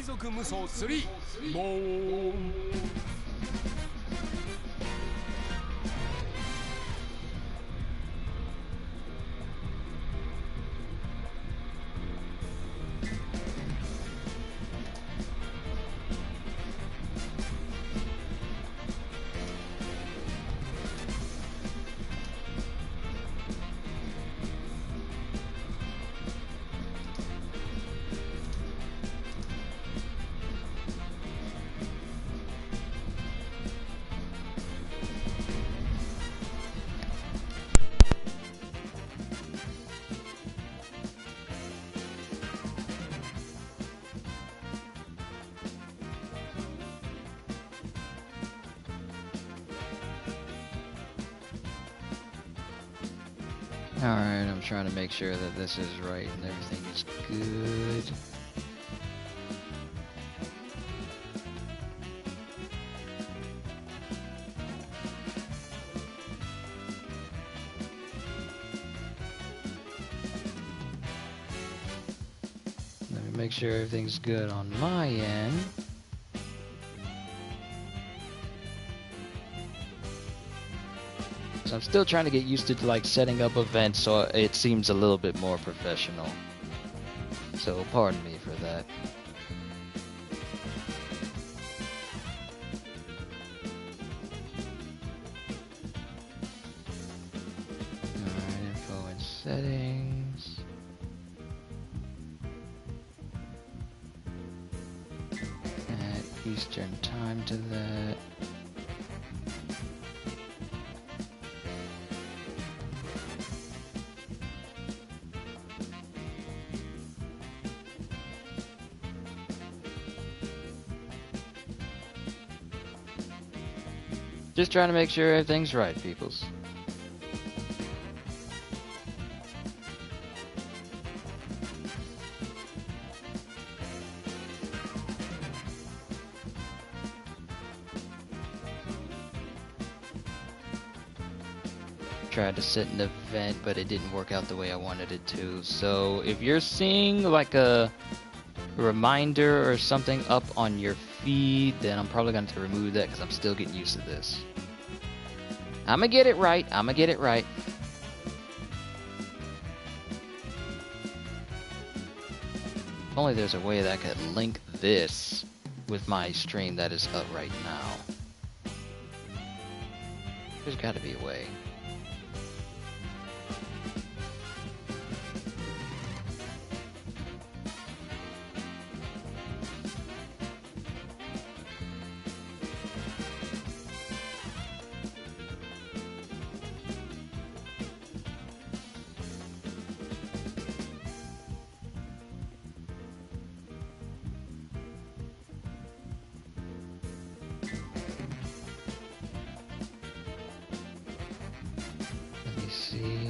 族無双3ボーン。Alright, I'm trying to make sure that this is right and everything is good. Let me make sure everything's good on my end. So I'm still trying to get used to like setting up events so it seems a little bit more professional. So pardon me for that. Alright, info and settings. Add Eastern time to that. Just trying to make sure everything's right, peoples. Tried to set an event, but it didn't work out the way I wanted it to. So if you're seeing like a reminder or something up on your feed, then I'm probably going to remove that because I'm still getting used to this. I'm going to get it right. I'm going to get it right. If only there's a way that I could link this with my stream that is up right now. There's got to be a way.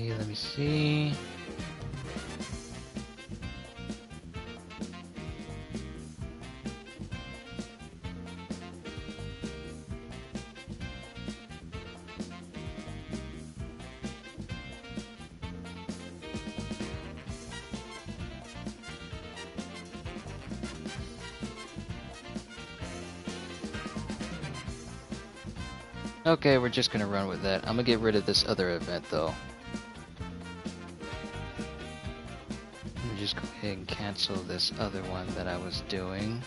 Let me see. Okay, we're just gonna run with that. I'm gonna get rid of this other event though. Let me just go ahead and cancel this other one that I was doing.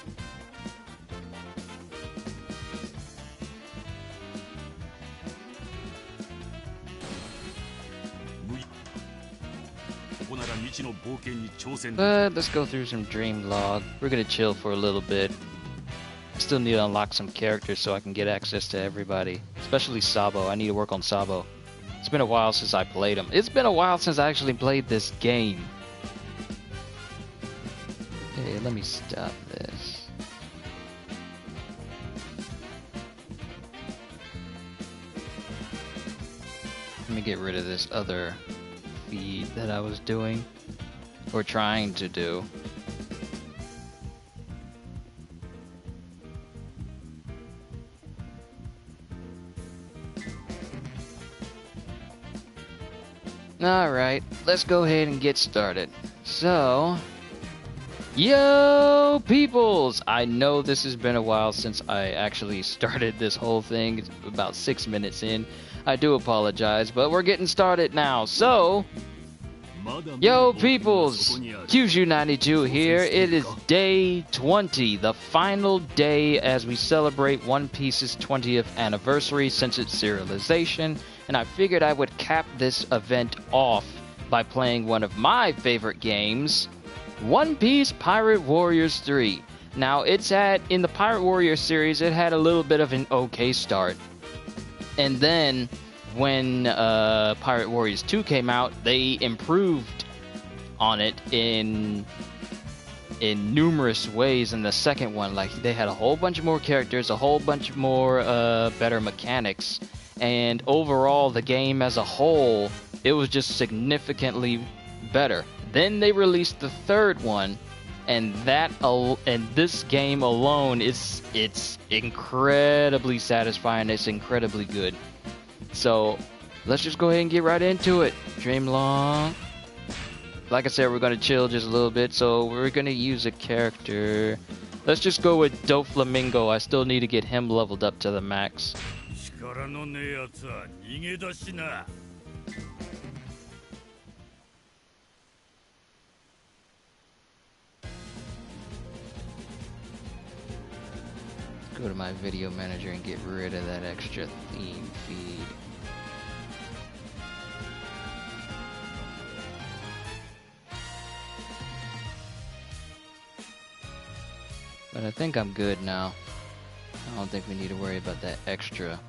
But let's go through some dream log. We're gonna chill for a little bit. Still need to unlock some characters so I can get access to everybody. Especially Sabo. I need to work on Sabo. It's been a while since I played him. It's been a while since I actually played this game. Hey, let me stop this. Let me get rid of this other feed that I was doing. Or trying to do. Alright, let's go ahead and get started. So, Yo, peoples! I know this has been a while since I actually started this whole thing. It's about 6 minutes in. I do apologize, but we're getting started now. So, yo, peoples! Kyushu92 here. It is day 20, the final day as we celebrate One Piece's 20th anniversary since its serialization. And I figured I would cap this event off by playing one of my favorite games, One Piece Pirate Warriors 3. Now, in the Pirate Warriors series, it had a little bit of an okay start. And then, when Pirate Warriors 2 came out, they improved on it in numerous ways in the second one. Like, they had a whole bunch more characters, a whole bunch more better mechanics. And overall, the game as a whole, it was just significantly better. Then they released the third one, and this game alone it's incredibly satisfying. It's incredibly good. So let's just go ahead and get right into it. Dream long. Like I said, we're gonna chill just a little bit, so we're gonna use a character. Let's just go with Doflamingo. I still need to get him leveled up to the max. Go to my video manager and get rid of that extra theme feed. But I think I'm good now. I don't think we need to worry about that extra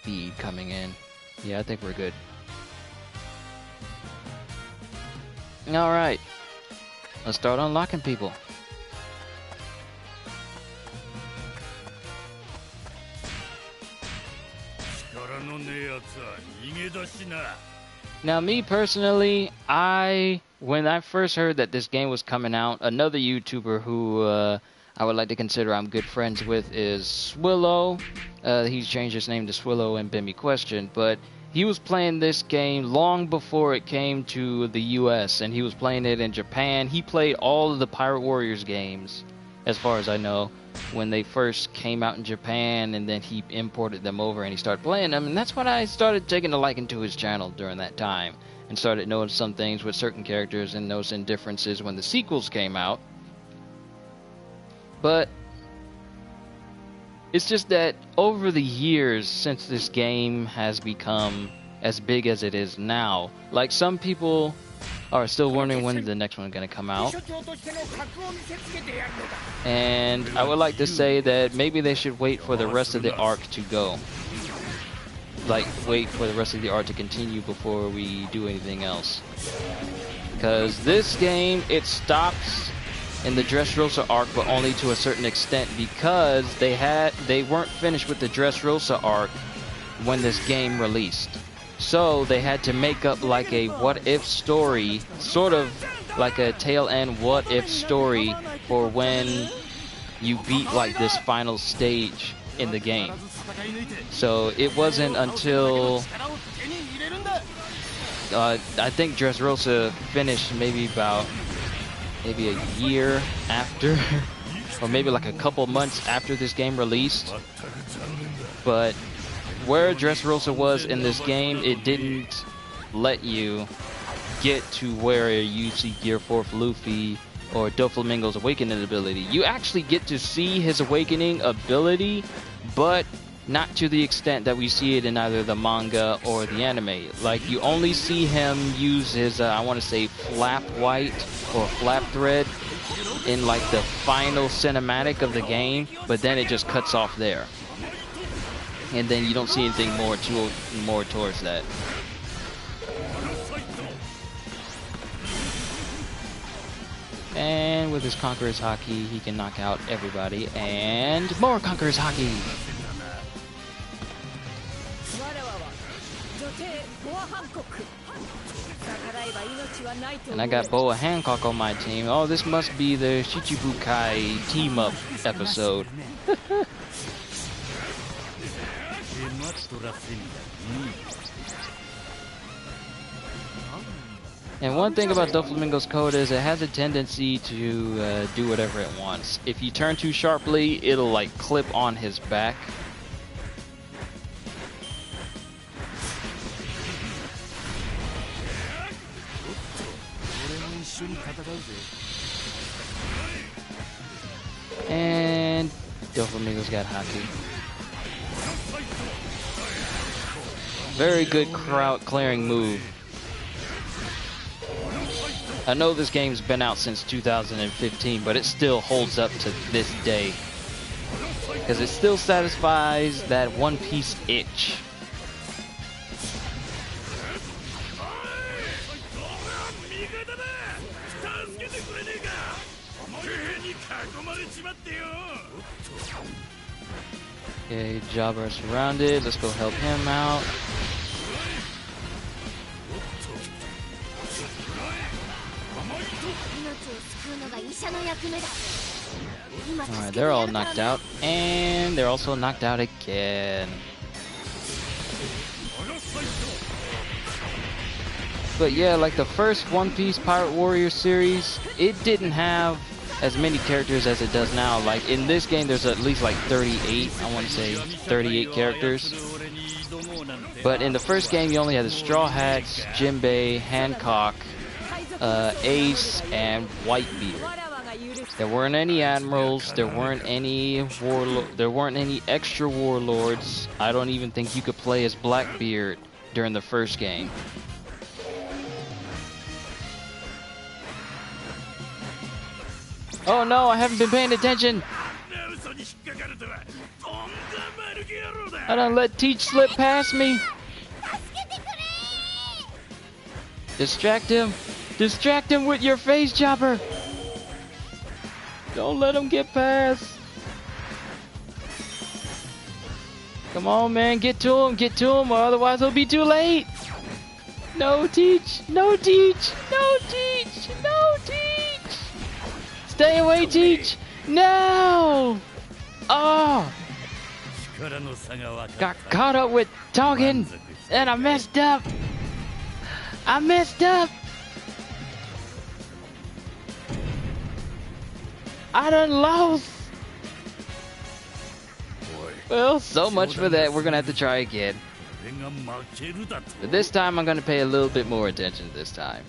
feed coming in. Yeah, I think we're good. Alright. Let's start unlocking people. Now, me personally, when I first heard that this game was coming out, another YouTuber who I would like to consider I'm good friends with is Swillow. He's changed his name to Swillow and Bimmy Question, but he was playing this game long before it came to the US, and he was playing it in Japan. He played all of the Pirate Warriors games, as far as I know, when they first came out in Japan, and then he imported them over and he started playing them, and that's when I started taking a liking to his channel during that time, and started noticing some things with certain characters and noticing differences when the sequels came out. But it's just that over the years, since this game has become as big as it is now, like, some people are still wondering when the next one's going to come out. And I would like to say that maybe they should wait for the rest of the arc to go. Like, wait for the rest of the arc to continue before we do anything else. Because this game, it stops in the Dressrosa arc, but only to a certain extent, because they weren't finished with the Dressrosa arc when this game released. So they had to make up like a what-if story, sort of like a tail-end what-if story for when you beat like this final stage in the game. So it wasn't until I think Dressrosa finished maybe a year after, or maybe like a couple months after this game released. But where Dressrosa was in this game, it didn't let you get to where you see Gear 4th Luffy or Doflamingo's awakening ability. You actually get to see his awakening ability, but not to the extent that we see it in either the manga or the anime. Like, you only see him use his, I want to say, flap white or flap thread in like the final cinematic of the game, but then it just cuts off there. And then you don't see anything more towards that. And with his Conqueror's Haki, he can knock out everybody. And more Conqueror's Haki! And I got Boa Hancock on my team. Oh, this must be the Shichibukai team-up episode. And one thing about Doflamingo's code is it has a tendency to do whatever it wants. If you turn too sharply, it'll like clip on his back. And Doflamingo's got Haki. Very good crowd clearing move. I know this game's been out since 2015, but it still holds up to this day. Because it still satisfies that One Piece itch. Okay, Jabba surrounded. Let's go help him out. Alright, they're all knocked out. And they're also knocked out again. But yeah, like the first One Piece Pirate Warrior series, it didn't have as many characters as it does now. Like in this game, there's at least like 38, I want to say 38 characters. But in the first game, you only had the Straw Hats, Jinbei, Hancock, Ace, and Whitebeard. There weren't any admirals. There weren't any extra warlords. I don't even think you could play as Blackbeard during the first game. Oh no, I haven't been paying attention. I done let Teach slip past me. Distract him. Distract him with your face chopper. Don't let him get past. Come on, man. Get to him, or otherwise it'll be too late. No, Teach. No, Teach. No, Teach. No, Teach. Stay away, Teach. No. Oh. Got caught up with Tongan, and I messed up. I messed up. I done lost. Well, so much for that. We're gonna have to try again. But this time I'm gonna pay a little bit more attention this time.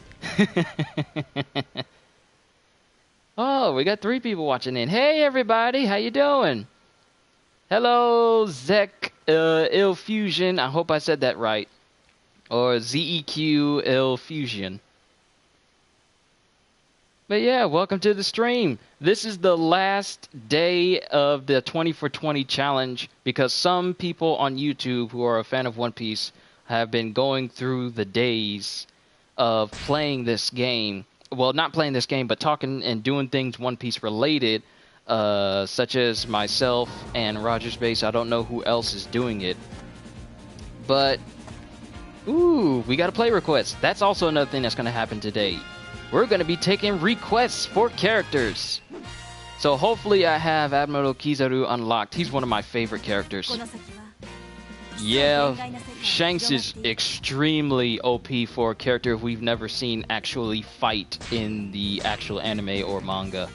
Oh, we got 3 people watching in. Hey everybody, how you doing? Hello, Zek Ill Fusion. I hope I said that right. Or ZEQ Ill Fusion. But yeah, welcome to the stream. This is the last day of the 20 for 20 challenge because some people on YouTube who are a fan of One Piece have been going through the days of playing this game. Well, not playing this game, but talking and doing things One Piece related, such as myself and Roger's Base. I don't know who else is doing it. But, ooh, we got a play request. That's also another thing that's going to happen today. We're going to be taking requests for characters. So hopefully I have Admiral Kizaru unlocked. He's one of my favorite characters. Yeah, Shanks is extremely OP for a character we've never seen actually fight in the actual anime or manga.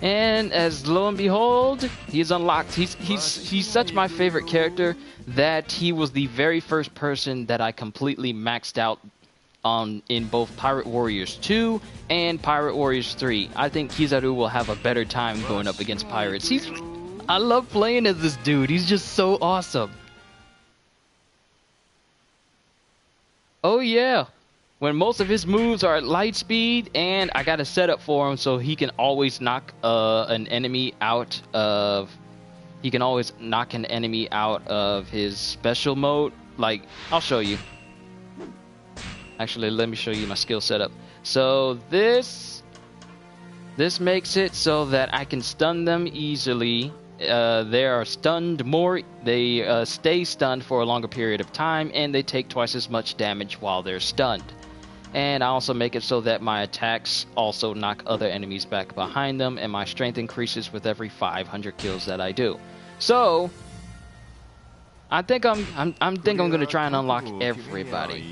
And as lo and behold, he's unlocked. He's such my favorite character that he was the very first person that I completely maxed out on in both Pirate Warriors 2 and Pirate Warriors 3. I think Kizaru will have a better time going up against pirates. I love playing as this dude. He's just so awesome. Oh yeah. When most of his moves are at light speed, and I got a setup for him so he can always knock an enemy out of... He can always knock an enemy out of his special mode. Like, I'll show you. Actually, let me show you my skill setup. So this makes it so that I can stun them easily. They are stunned more. They stay stunned for a longer period of time, and they take twice as much damage while they're stunned. And I also make it so that my attacks also knock other enemies back behind them, and my strength increases with every 500 kills that I do. So I think I'm gonna try and unlock everybody.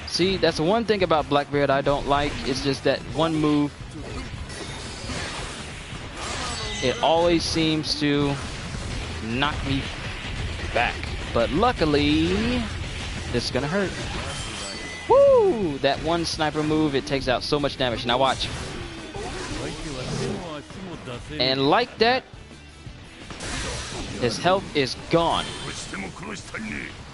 See, that's the one thing about Blackbeard I don't like. It's just that one move. It always seems to knock me back. But luckily, this is gonna hurt. Woo! That one sniper move, it takes out so much damage. Now watch. And like that, his health is gone.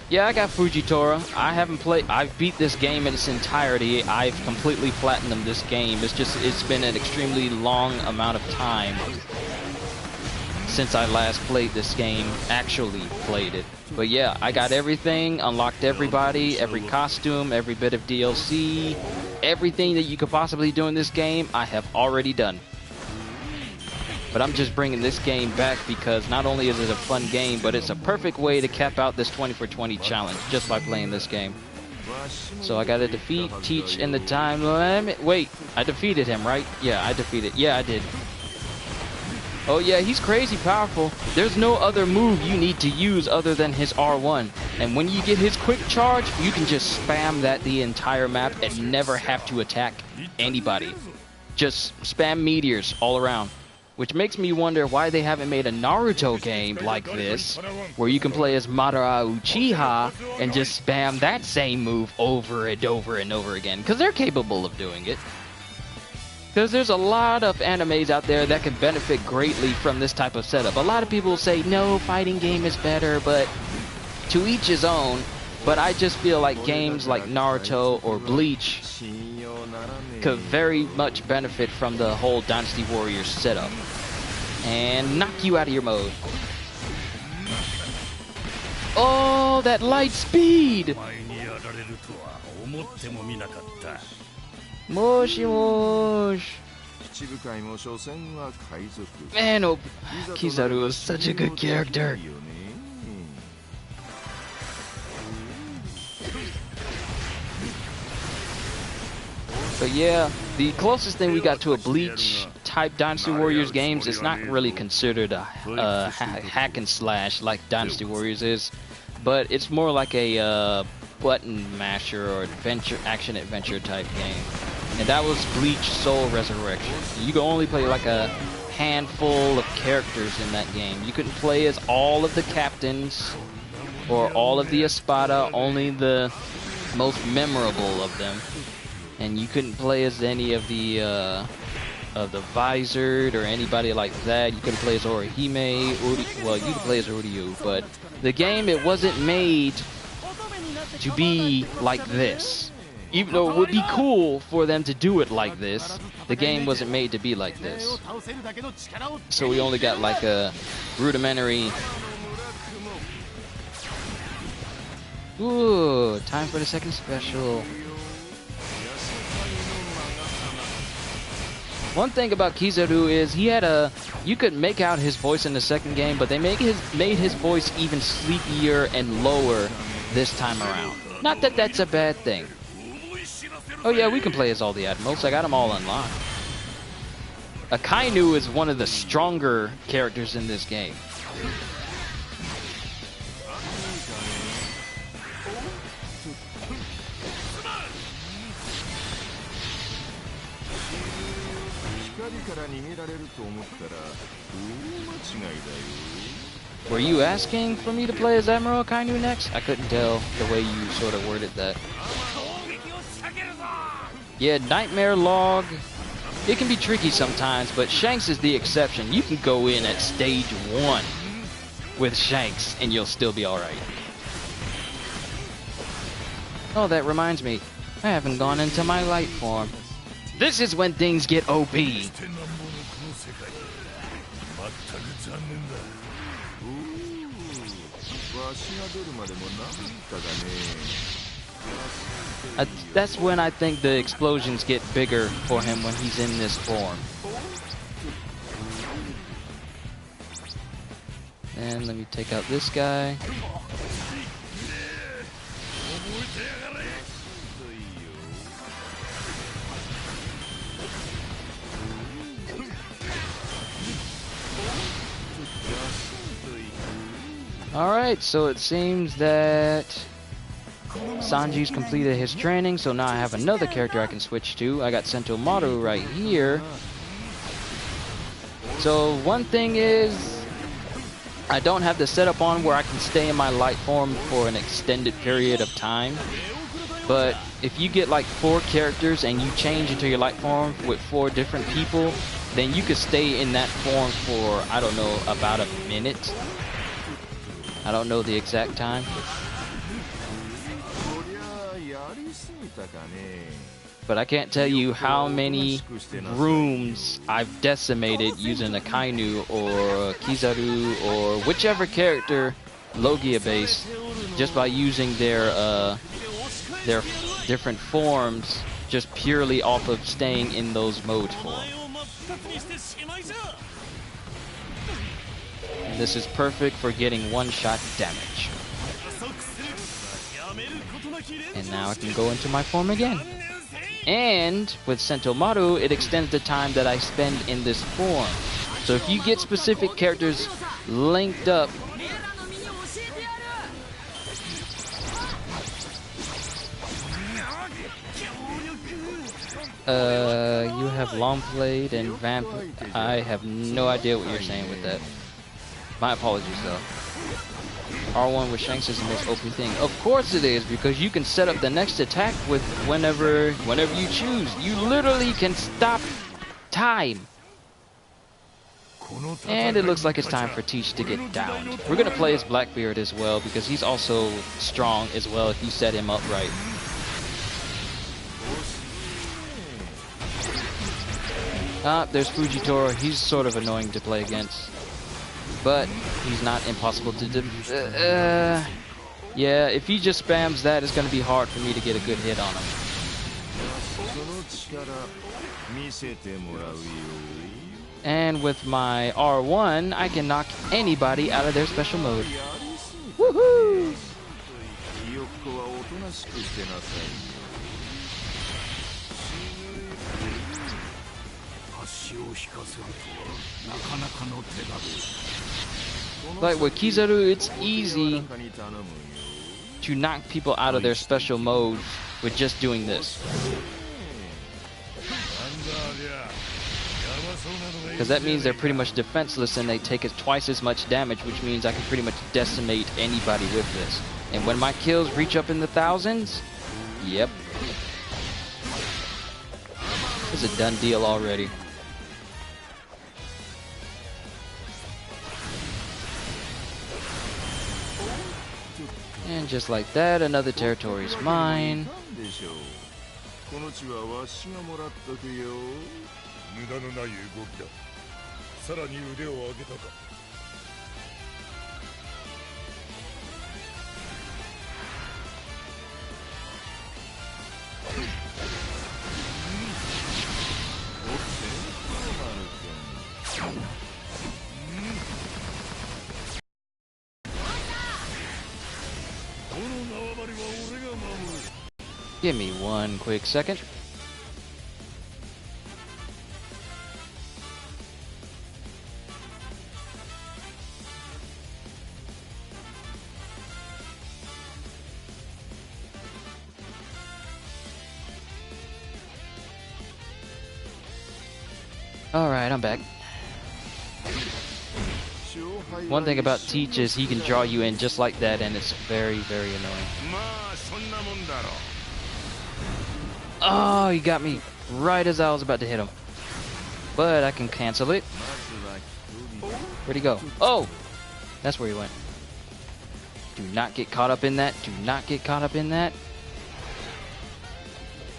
Yeah, I got Fujitora. I haven't played. I've beat this game in its entirety. I've completely platinumed this game. It's been an extremely long amount of time since I last played this game, actually played it. But yeah, I got everything, unlocked everybody, every costume, every bit of DLC, everything that you could possibly do in this game, I have already done. But I'm just bringing this game back because not only is it a fun game, but it's a perfect way to cap out this 20 for 20 challenge just by playing this game. So I gotta defeat Teach in the time limit. Wait, I defeated him, right? Yeah, I defeated. Yeah, I did. Oh yeah, he's crazy powerful. There's no other move you need to use other than his R1. And when you get his quick charge, you can just spam that the entire map and never have to attack anybody. Just spam meteors all around. Which makes me wonder why they haven't made a Naruto game like this, where you can play as Madara Uchiha and just spam that same move over and over and over again. Because they're capable of doing it. Because there's a lot of animes out there that can benefit greatly from this type of setup. A lot of people say, no, fighting game is better, but to each his own. But I just feel like games like Naruto or Bleach could very much benefit from the whole Dynasty Warriors setup. And knock you out of your mode. Oh, that light speed! Moshi mosh. Man, oh, Kizaru is such a good character. But yeah, the closest thing we got to a Bleach type Dynasty Warriors games is not really considered a hack and slash like Dynasty Warriors is, but it's more like a button masher or action adventure type game. And that was Bleach Soul Resurrection. You could only play like a handful of characters in that game. You couldn't play as all of the captains or all of the Espada, only the most memorable of them. And you couldn't play as any of the Visored or anybody like that. You couldn't play as Orihime. Well, you could play as Uryu, but the game, it wasn't made to be like this. Even though it would be cool for them to do it like this, the game wasn't made to be like this. So we only got like a rudimentary... Ooh, time for the second special. One thing about Kizaru is he had you could make out his voice in the second game, but they made his voice even sleepier and lower this time around. Not that that's a bad thing. Oh yeah, we can play as all the Admirals. I got them all unlocked. Akainu is one of the stronger characters in this game. Were you asking for me to play as Admiral Akainu next? I couldn't tell the way you sort of worded that. Yeah, Nightmare Log, it can be tricky sometimes, but Shanks is the exception. You can go in at stage 1 with Shanks and you'll still be alright. Oh, that reminds me, I haven't gone into my light form. This is when things get OP. That's when I think the explosions get bigger for him, when he's in this form. And let me take out this guy. Alright, so it seems that Sanji's completed his training, so now I have another character I can switch to. I got Sentomaru right here. So one thing is, I don't have the setup on where I can stay in my light form for an extended period of time. But if you get like 4 characters and you change into your light form with 4 different people, then you could stay in that form for, I don't know, about a minute. I don't know the exact time. But I can't tell you how many rooms I've decimated using a Kainu or a Kizaru or whichever character Logia base, just by using their different forms, just purely off of staying in those modes for them. And this is perfect for getting one-shot damage. And now I can go into my form again. And with Sentomaru, it extends the time that I spend in this form. So if you get specific characters linked up, you have Longblade and Vamp. I have no idea what you're saying with that. My apologies though. R1 with Shanks is the most OP thing. Of course it is, because you can set up the next attack with whenever you choose. You literally can stop time. And it looks like it's time for Teach to get downed. We're gonna play as Blackbeard as well, because he's also strong as well if you set him up right. There's Fujitoro. He's sort of annoying to play against, but he's not impossible to yeah, if he just spams that, it's going to be hard for me to get a good hit on him. And with my R1, I can knock anybody out of their special mode. Woohoo! Like with Kizaru, it's easy to knock people out of their special mode with just doing this. Because that means they're pretty much defenseless and they take twice as much damage, which means I can pretty much decimate anybody with this. And when my kills reach up in the thousands, yep. It's a done deal already. And just like that, another territory is mine. Give me one quick second. Alright, I'm back. One thing about Teach is he can draw you in just like that, and it's very, very annoying. Oh, he got me right as I was about to hit him. But I can cancel it. Where'd he go? Oh! That's where he went. Do not get caught up in that. Do not get caught up in that.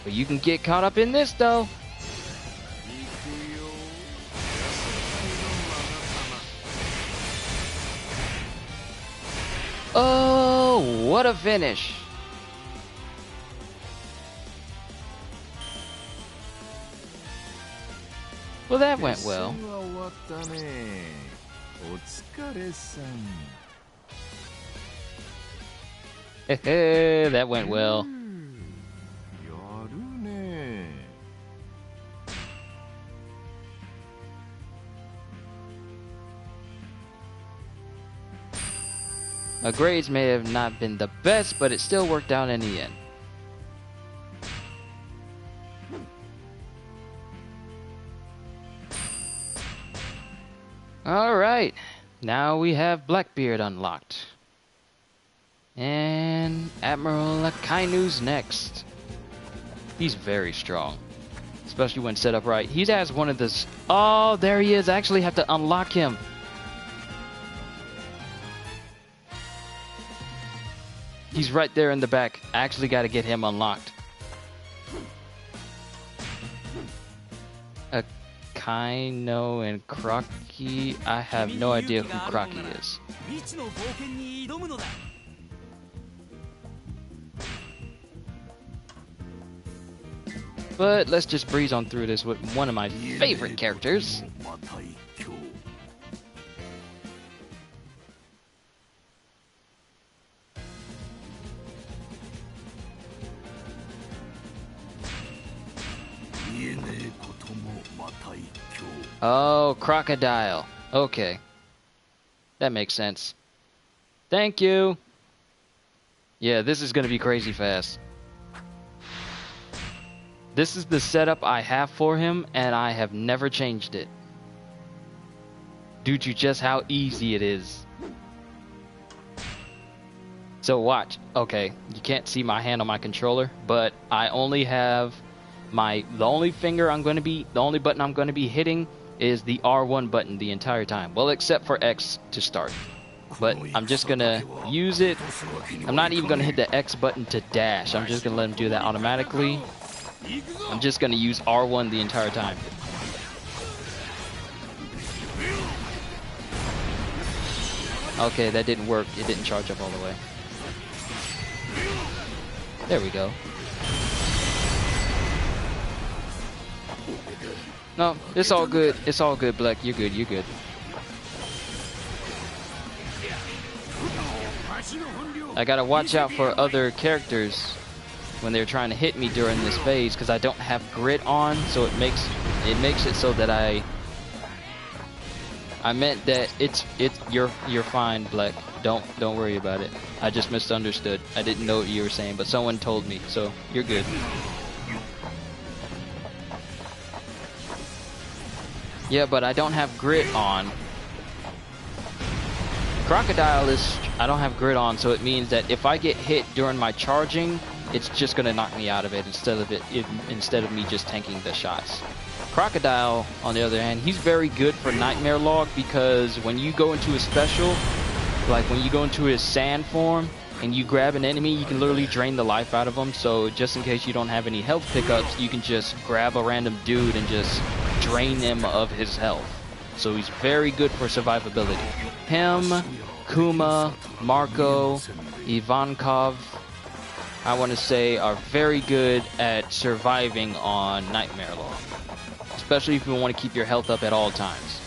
But you can get caught up in this, though. Oh, what a finish. Well, that went well. That went well. My grades may have not been the best, but it still worked out in the end. Alright, now we have Blackbeard unlocked. And Admiral Akainu's next. He's very strong, especially when set up right. He has one of the... Oh, there he is. I actually have to unlock him. He's right there in the back. I actually got to get him unlocked. Akainu and Crocky. I have no idea who Crocky is. But let's just breeze on through this with one of my favorite characters. Oh, Crocodile. Okay. That makes sense. Thank you. Yeah, this is going to be crazy fast. This is the setup I have for him, and I have never changed it. Due to just how easy it is. So watch. Okay, you can't see my hand on my controller, but I only have the only button I'm going to be hitting is the R1 button the entire time. Well, except for X to start. But I'm just going to use it. I'm not even going to hit the X button to dash. I'm just going to let him do that automatically. I'm just going to use R1 the entire time. Okay, that didn't work. It didn't charge up all the way. There we go. No, it's all good. It's all good, Black. You're good. You're good. I gotta watch out for other characters when they're trying to hit me during this phase, because I don't have grit on, so it makes it so that I meant that you're fine, Black. Don't worry about it. I just misunderstood. I didn't know what you were saying, but someone told me, so you're good. Yeah, but I don't have grit on. Crocodile I don't have grit on, so it means that if I get hit during my charging, it's just gonna knock me out of it instead of me just tanking the shots. Crocodile, on the other hand, he's very good for Nightmare Log, because when you go into his special, like when you go into his sand form and you grab an enemy, you can literally drain the life out of them. So just in case you don't have any health pickups, you can just grab a random dude and just drain him of his health. So he's very good for survivability. Him, Kuma, Marco, Ivankov, I want to say, are very good at surviving on Nightmare Log, especially if you want to keep your health up at all times.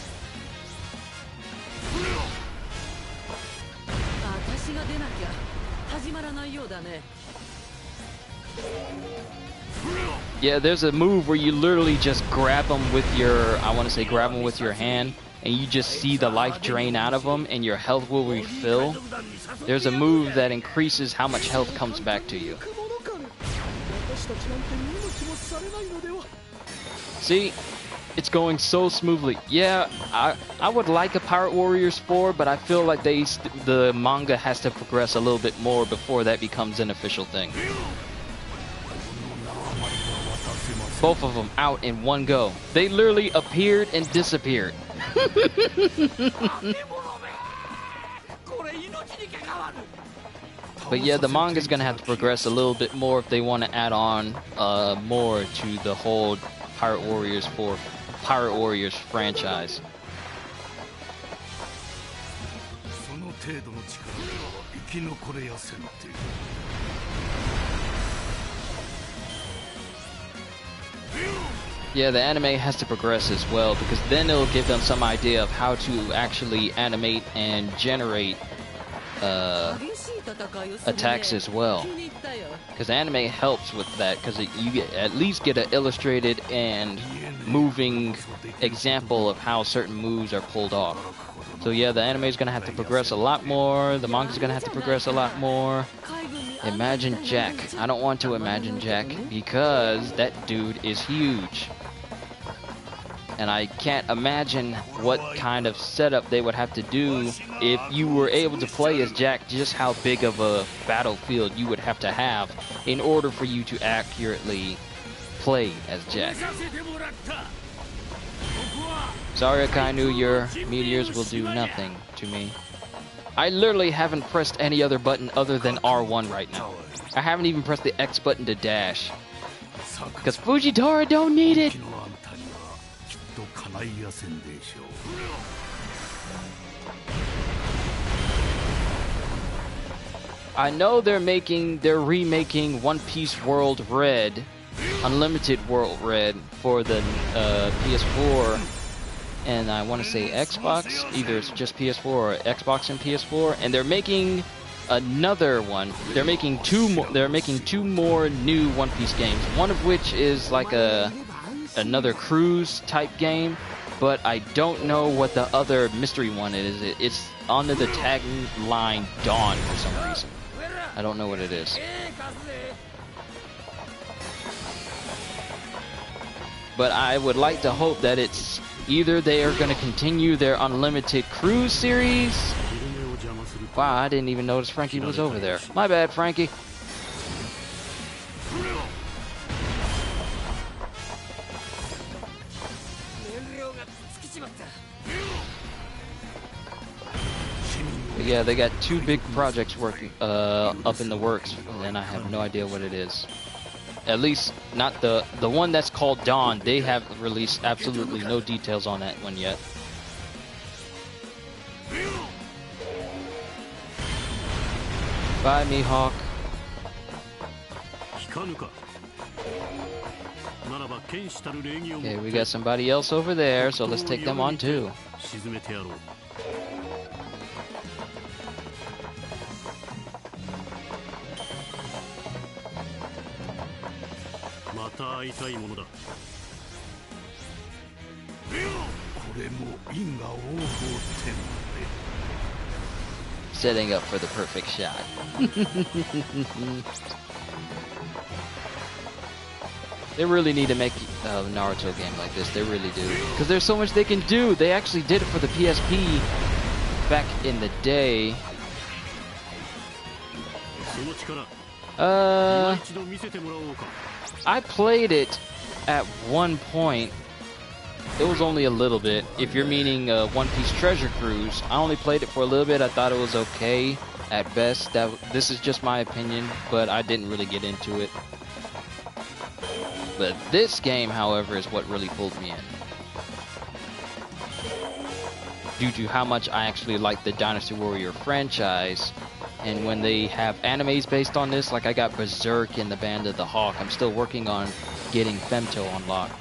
Yeah, there's a move where you literally just grab them with your, grab them with your hand, and you just see the life drain out of them and your health will refill. There's a move that increases how much health comes back to you. See? It's going so smoothly. Yeah, I would like a Pirate Warriors 4, but I feel like the manga has to progress a little bit more before that becomes an official thing. Both of them out in one go. They literally appeared and disappeared. But yeah, the manga's gonna have to progress a little bit more if they want to add on more to the whole Pirate Warriors franchise. Yeah, the anime has to progress as well, because then it'll give them some idea of how to actually animate and generate attacks as well. Because anime helps with that, because you at least get an illustrated and moving example of how certain moves are pulled off. So yeah, the anime is gonna have to progress a lot more. The manga is gonna have to progress a lot more. Imagine Jack. I don't want to imagine Jack because that dude is huge. And I can't imagine what kind of setup they would have to do if you were able to play as Jack, just how big of a battlefield you would have to have in order for you to accurately play as Jack. Sorry, Akainu, your meteors will do nothing to me. I literally haven't pressed any other button other than R1 right now. I haven't even pressed the X button to dash. Because Fujitora don't need it! I know they're remaking One Piece World Red, Unlimited World Red for the PS4, and I want to say Xbox. Either it's just PS4 or Xbox and PS4, and they're making another one. They're making two more new One Piece games. One of which is like another cruise type game, but I don't know what the other mystery one is. It's under the tagline Dawn for some reason. I don't know what it is. But I would like to hope that it's either they are going to continue their Unlimited Cruise series. Wow, I didn't even notice Frankie was over there. My bad, Frankie. But yeah, they got two big projects working up in the works, and I have no idea what it is. At least not the one that's called Dawn. They have released absolutely no details on that one yet. Bye, Mihawk. Okay, we got somebody else over there, so let's take them on too. Setting up for the perfect shot. They really need to make a Naruto game like this. They really do. Because there's so much they can do. They actually did it for the PSP back in the day. I played it at one point. It was only a little bit. If you're meaning One Piece Treasure Cruise, I only played it for a little bit. I thought it was okay at best. This is just my opinion, but I didn't really get into it. But this game, however, is what really pulled me in. Due to how much I actually like the Dynasty Warrior franchise. And when they have animes based on this, like I got Berserk and the Band of the Hawk, I'm still working on getting Femto unlocked.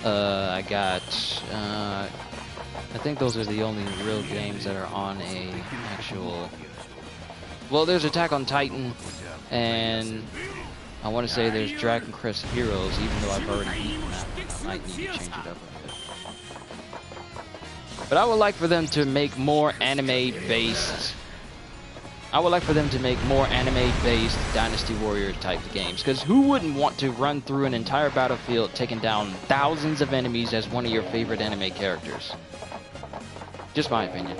I got, I think those are the only real games that are on a actual, well, there's Attack on Titan, and I want to say there's Dragon Quest Heroes, even though I've already beaten that. I might need to change it up a bit. But I would like for them to make more anime-based, Dynasty Warrior type games. Because who wouldn't want to run through an entire battlefield taking down thousands of enemies as one of your favorite anime characters? Just my opinion.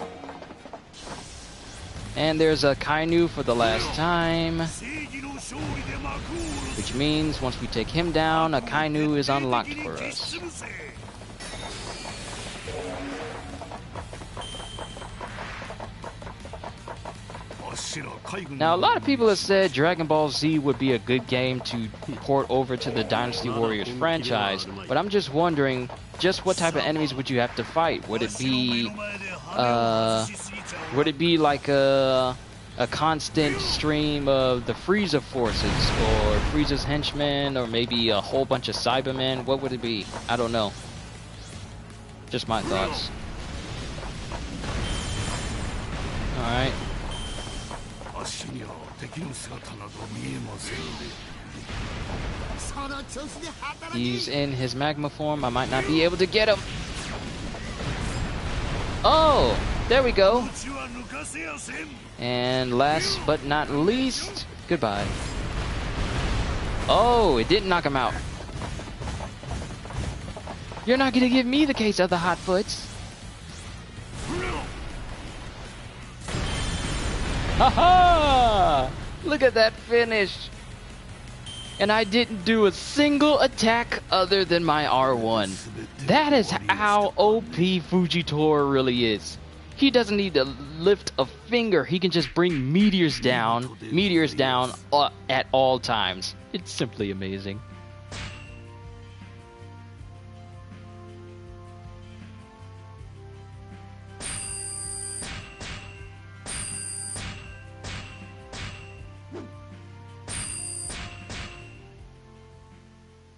And there's a Kainu for the last time. Which means once we take him down, a Kainu is unlocked for us. Now, a lot of people have said Dragon Ball Z would be a good game to port over to the Dynasty Warriors franchise, but I'm just wondering, just what type of enemies would you have to fight? Would it be like a constant stream of the Frieza forces, or Frieza's henchmen, or maybe a whole bunch of Cybermen? What would it be? I don't know. Just my thoughts. Alright. He's in his magma form. I might not be able to get him. Oh! There we go. And last but not least, goodbye. Oh, it didn't knock him out. You're not gonna give me the case of the hot foots. Haha! Look at that finish. And I didn't do a single attack other than my R1. That is how OP Fujitora really is. He doesn't need to lift a finger. He can just bring meteors down at all times. It's simply amazing.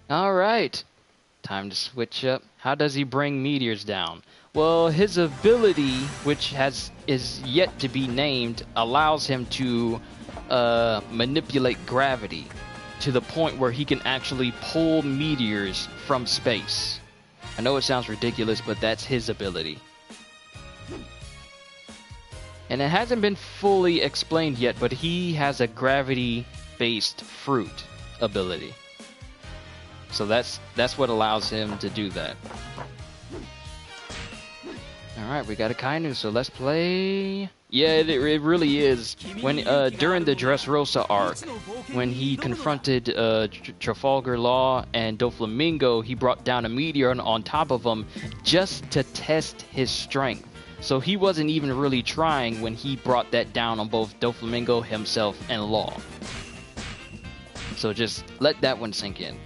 All right, time to switch up. How does he bring meteors down? Well, his ability, which is yet to be named, allows him to manipulate gravity to the point where he can actually pull meteors from space. I know it sounds ridiculous, but that's his ability. And it hasn't been fully explained yet, but he has a gravity-based fruit ability. So that's what allows him to do that. Alright, we got a Kainu, so let's play. Yeah, it really is. When during the Dressrosa arc, when he confronted Trafalgar Law and Doflamingo, he brought down a meteor on top of him just to test his strength. So he wasn't even really trying when he brought that down on both Doflamingo himself and Law. So just let that one sink in.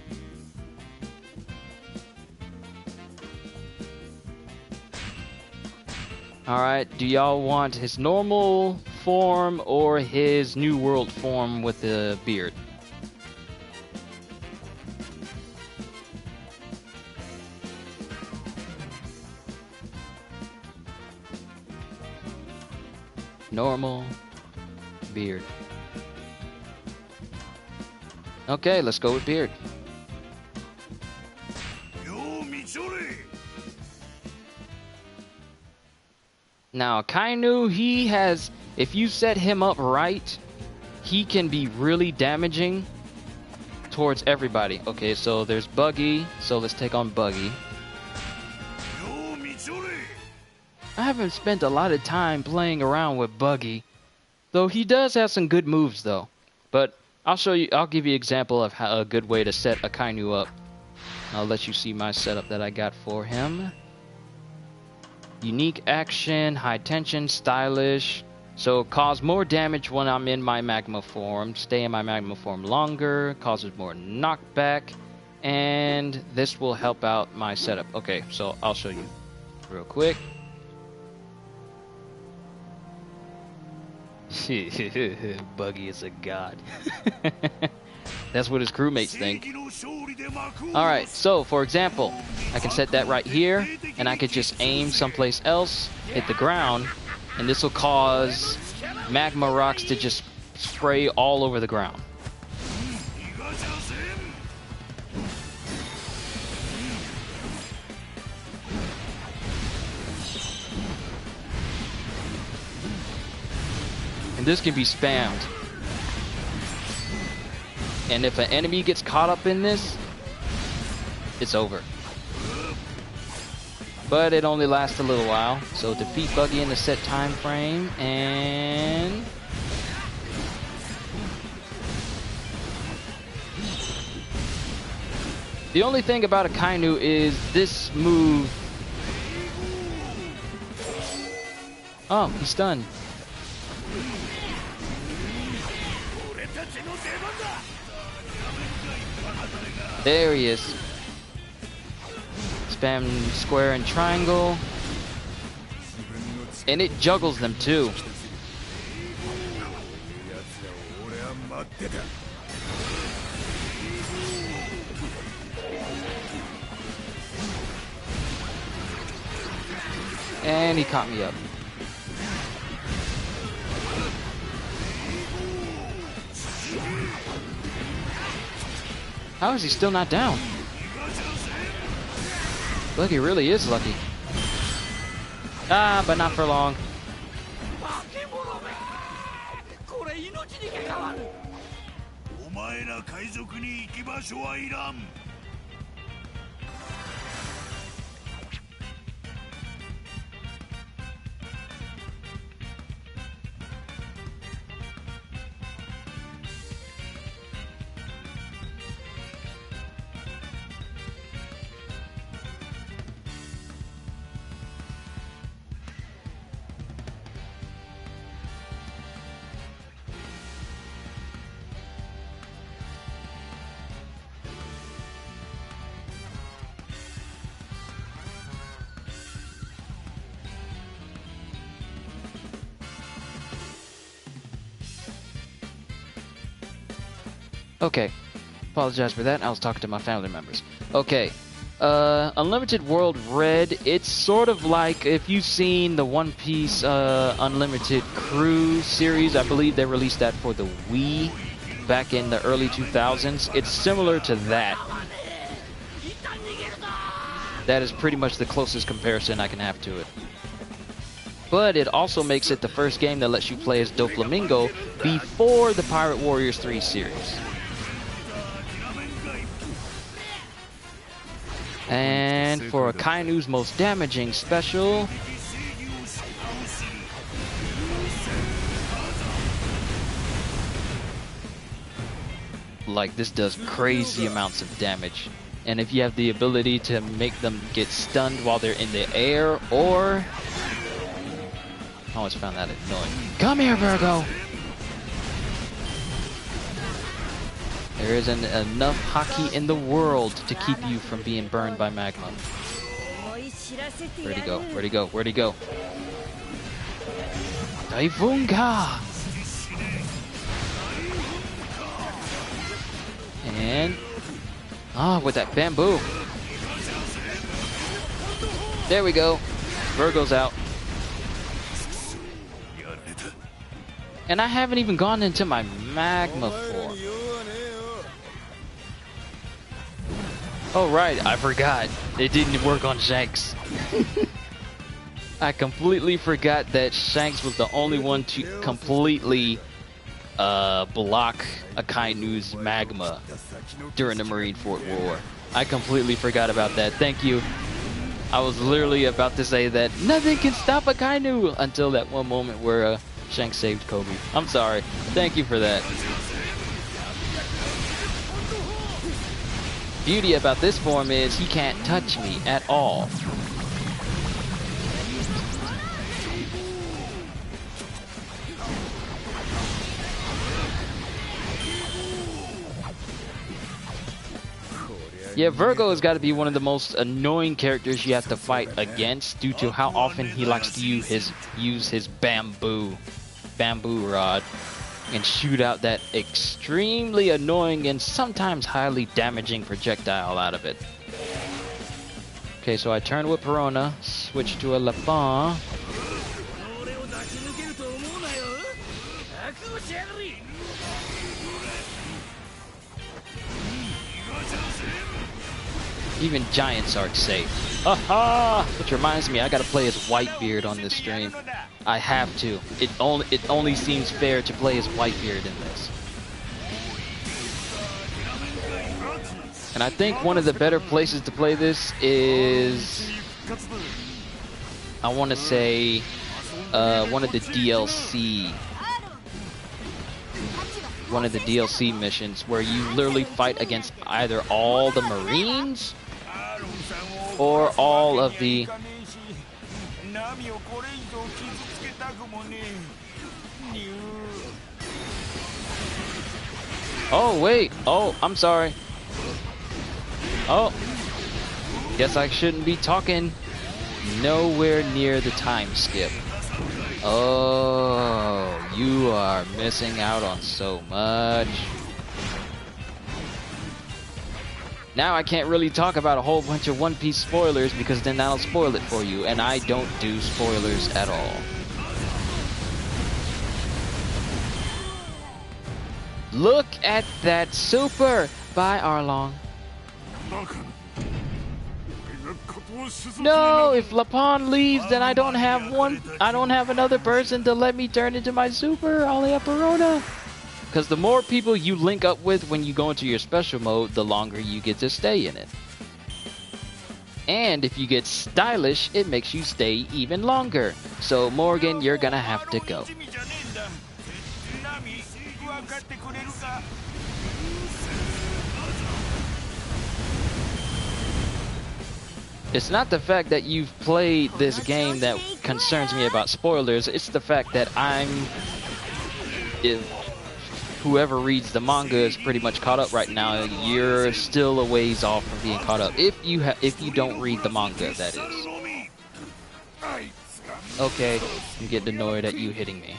Alright, do y'all want his normal form or his New World form with the beard? Normal, beard. Okay, let's go with beard. Now, Kainu, he has, if you set him up right, he can be really damaging towards everybody. Okay, so there's Buggy, so let's take on Buggy. I haven't spent a lot of time playing around with Buggy, though he does have some good moves, though. But I'll show you, I'll give you an example of how a good way to set a Kainu up. I'll let you see my setup that I got for him. Unique action, high tension, stylish. So cause more damage when I'm in my magma form. Stay in my magma form longer. Causes more knockback. And this will help out my setup. Okay, so I'll show you real quick. Buggy is a god. That's what his crewmates think. Alright, so for example, I can set that right here, and I could just aim someplace else, hit the ground, and this will cause magma rocks to just spray all over the ground. And this can be spammed. And if an enemy gets caught up in this, it's over. But it only lasts a little while. So defeat Buggy in the set time frame, and the only thing about a Kainu is this move. Oh, he's stunned. There he is. Spam square and triangle. And it juggles them too. And he caught me up. How is he still not down? Look, he really is lucky. Ah, but not for long. 前ら海賊に行き場所はいらん。Okay, apologize for that. I was talking to my family members. Okay, Unlimited World Red. It's sort of like if you've seen the One Piece Unlimited Crew series. I believe they released that for the Wii back in the early 2000s. It's similar to that. That is pretty much the closest comparison I can have to it. But it also makes it the first game that lets you play as Doflamingo before the Pirate Warriors 3 series. And for Akainu's most damaging special, like, this does crazy amounts of damage. And if you have the ability to make them get stunned while they're in the air, or... I always found that annoying. Come here, Virgo! There isn't enough hockey in the world to keep you from being burned by magma. Where'd he go? Where'd he go? Where'd he go? Daifunga! And... with that bamboo. There we go. Virgo's out. And I haven't even gone into my magma form. Oh right, I forgot. It didn't work on Shanks. I completely forgot that Shanks was the only one to completely block Akainu's magma during the Marineford War. I completely forgot about that. Thank you. I was literally about to say that nothing can stop Akainu until that one moment where Shanks saved Kobe. I'm sorry. Thank you for that. Beauty about this form is he can't touch me at all. Yeah, Virgo has got to be one of the most annoying characters you have to fight against due to how often he likes to use his bamboo rod and shoot out that extremely annoying and sometimes highly damaging projectile out of it. Okay, so I turn with Perona, switch to a Lapin. Even giants aren't safe. Aha! Which reminds me, I gotta play as Whitebeard on this stream. I have to. It only seems fair to play as Whitebeard in this. And I think one of the better places to play this is, I want to say, one of the DLC missions where you literally fight against either all the Marines or all of the... Oh, wait. Oh, I'm sorry. Oh. Guess I shouldn't be talking. Nowhere near the time skip. Oh, you are missing out on so much. Now I can't really talk about a whole bunch of One Piece spoilers because then that'll spoil it for you, and I don't do spoilers at all. Look at that super! Bye, Arlong. No, if Lapin leaves, then I don't have another person to let me turn into my super. I'll have Perona. Because the more people you link up with when you go into your special mode, the longer you get to stay in it. And if you get stylish, it makes you stay even longer. So Morgan, you're gonna have to go. It's not the fact that you've played this game that concerns me about spoilers, it's the fact that whoever reads the manga is pretty much caught up right now. You're still a ways off from being caught up. If you don't read the manga, that is. Okay, I'm getting annoyed at you hitting me.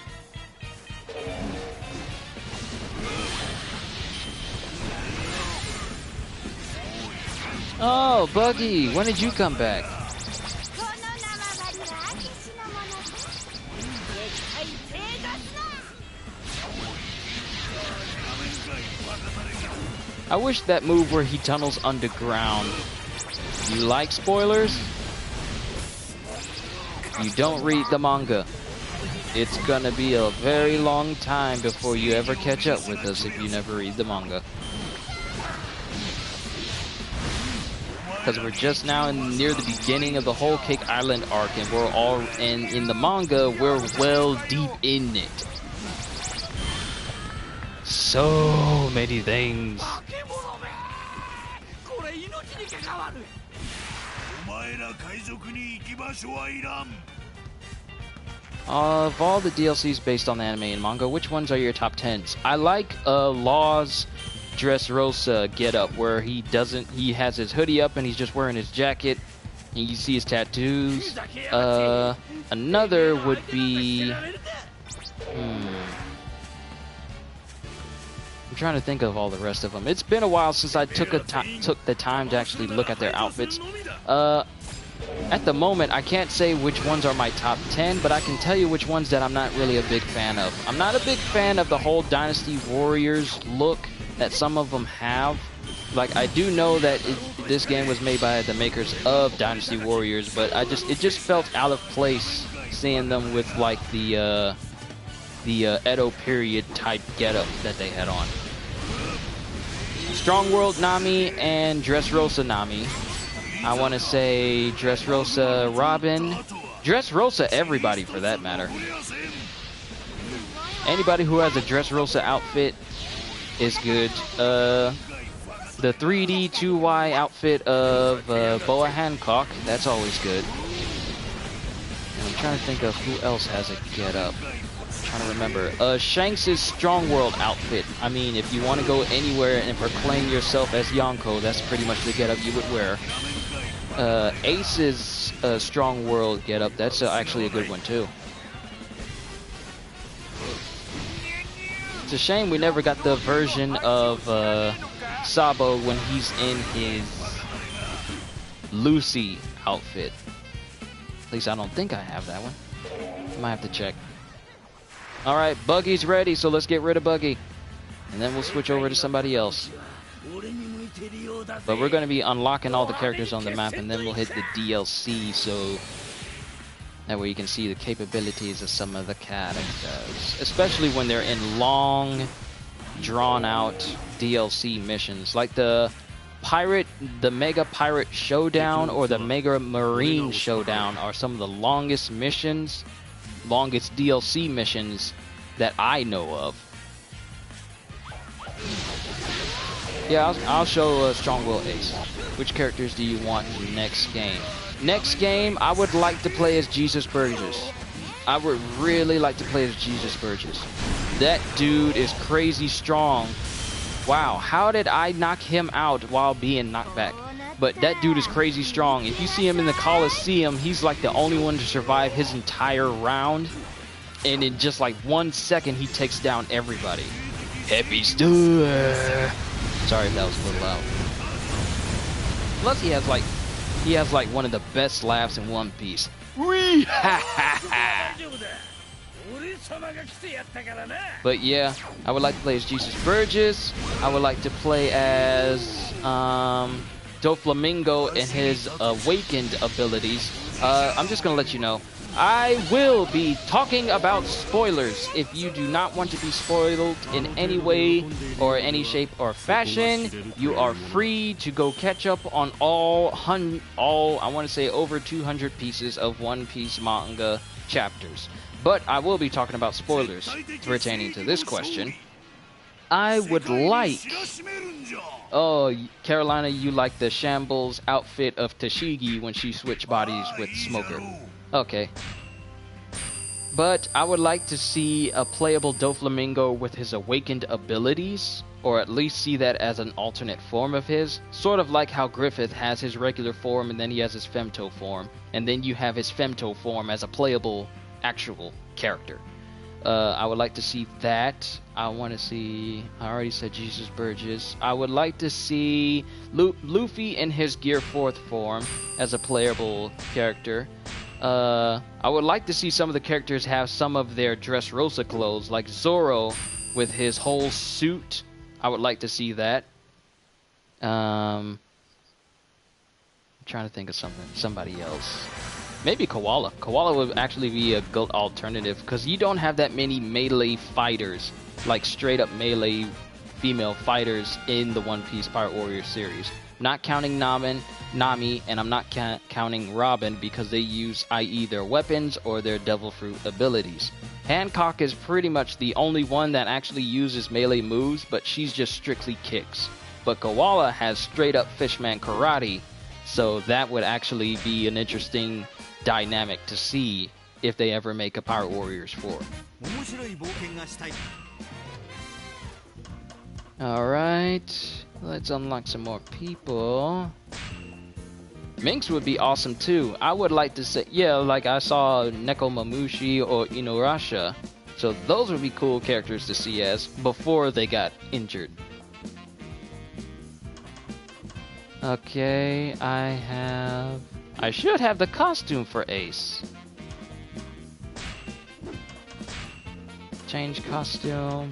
Oh, Buggy, when did you come back? I wish that move where he tunnels underground. You like spoilers? You don't read the manga. It's gonna be a very long time before you ever catch up with us if you never read the manga. Because we're just now near the beginning of the whole Cake Island arc, and we're all in the manga, we're well deep in it. So many things. Of all the DLCs based on the anime and manga, which ones are your top 10s? I like Law's Dressrosa getup, where he has his hoodie up and he's just wearing his jacket and you see his tattoos. Another would be I'm trying to think of all the rest of them. It's been a while since I took the time to actually look at their outfits. At the moment, I can't say which ones are my top 10, but I can tell you which ones that I'm not really a big fan of. I'm not a big fan of the whole Dynasty Warriors look that some of them have. Like, I do know that this game was made by the makers of Dynasty Warriors, but it just felt out of place seeing them with like the Edo period type getup that they had on. Strong World Nami and Dressrosa Nami. I want to say Dressrosa Robin. Dressrosa everybody for that matter. Anybody who has a Dressrosa outfit is good. The 3D 2Y outfit of Boa Hancock, that's always good. And I'm trying to think of who else has a getup. Trying to remember. Shanks' Strong World outfit. I mean, if you want to go anywhere and proclaim yourself as Yonko, that's pretty much the getup you would wear. Ace's Strong World getup, that's actually a good one too. It's a shame we never got the version of Sabo when he's in his Lucy outfit. At least I don't think I have that one. I might have to check. Alright, Buggy's ready, so let's get rid of Buggy. And then we'll switch over to somebody else. But we're going to be unlocking all the characters on the map, and then we'll hit the DLC, so that way you can see the capabilities of some of the characters. Especially when they're in long, drawn-out DLC missions. Like the Mega Pirate Showdown or the Mega Marine Showdown are some of the longest missions, longest DLC missions that I know of. Yeah, I'll show Strong Will Ace. Which characters do you want next game? Next game, I would like to play as Jesus Burgess. I would really like to play as Jesus Burgess. That dude is crazy strong. Wow, how did I knock him out while being knocked back? But that dude is crazy strong. If you see him in the Coliseum, he's like the only one to survive his entire round. And in just like 1 second, he takes down everybody. Happy Stir. Sorry if that was a little loud. Plus, he has like one of the best laughs in One Piece. Wee ha ha ha. But yeah, I would like to play as Jesus Burgess. I would like to play as Doflamingo and his awakened abilities. I'm just gonna let you know, I will be talking about spoilers. If you do not want to be spoiled in any way or any shape or fashion, you are free to go catch up on all I want to say over 200 pieces of One Piece manga chapters. But I will be talking about spoilers pertaining to this question. I would like... Oh, Carolina, you like the shambles outfit of Tashigi when she switched bodies with Smoker. Okay. But I would like to see a playable Doflamingo with his awakened abilities, or at least see that as an alternate form of his. Sort of like how Griffith has his regular form and then he has his Femto form, and then you have his Femto form as a playable actual character. I would like to see that. I want to see... I already said Jesus Burgess. I would like to see Luffy in his Gear 4th form as a playable character. I would like to see some of the characters have some of their Dressrosa clothes, like Zoro with his whole suit. I would like to see that. I'm trying to think of somebody else. Maybe Koala. Koala would actually be a good alternative because you don't have that many melee fighters, like straight up melee female fighters in the One Piece Pirate Warriors series. Not counting Nami, and I'm not counting Robin because they use i.e. their weapons or their Devil Fruit abilities. Hancock is pretty much the only one that actually uses melee moves, but she's just strictly kicks. But Koala has straight up Fishman Karate, so that would actually be an interesting dynamic to see if they ever make a Pirate Warriors 4. Alright, let's unlock some more people. Minx would be awesome too. I would like to say, yeah, like I saw Neko Mamushi or Inuyasha. So those would be cool characters to see as before they got injured. Okay, I should have the costume for Ace. Change costume.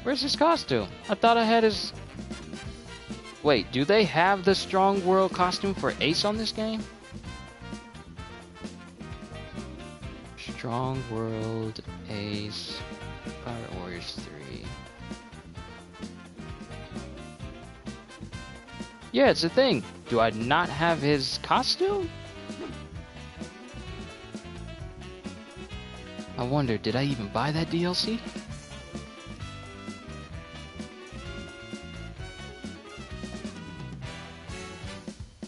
Where's his costume? I thought I had his... Wait, do they have the Strong World costume for Ace on this game? Strong World, Ace, Pirate Warriors 3. Yeah, it's a thing. Do I not have his costume? I wonder, did I even buy that DLC?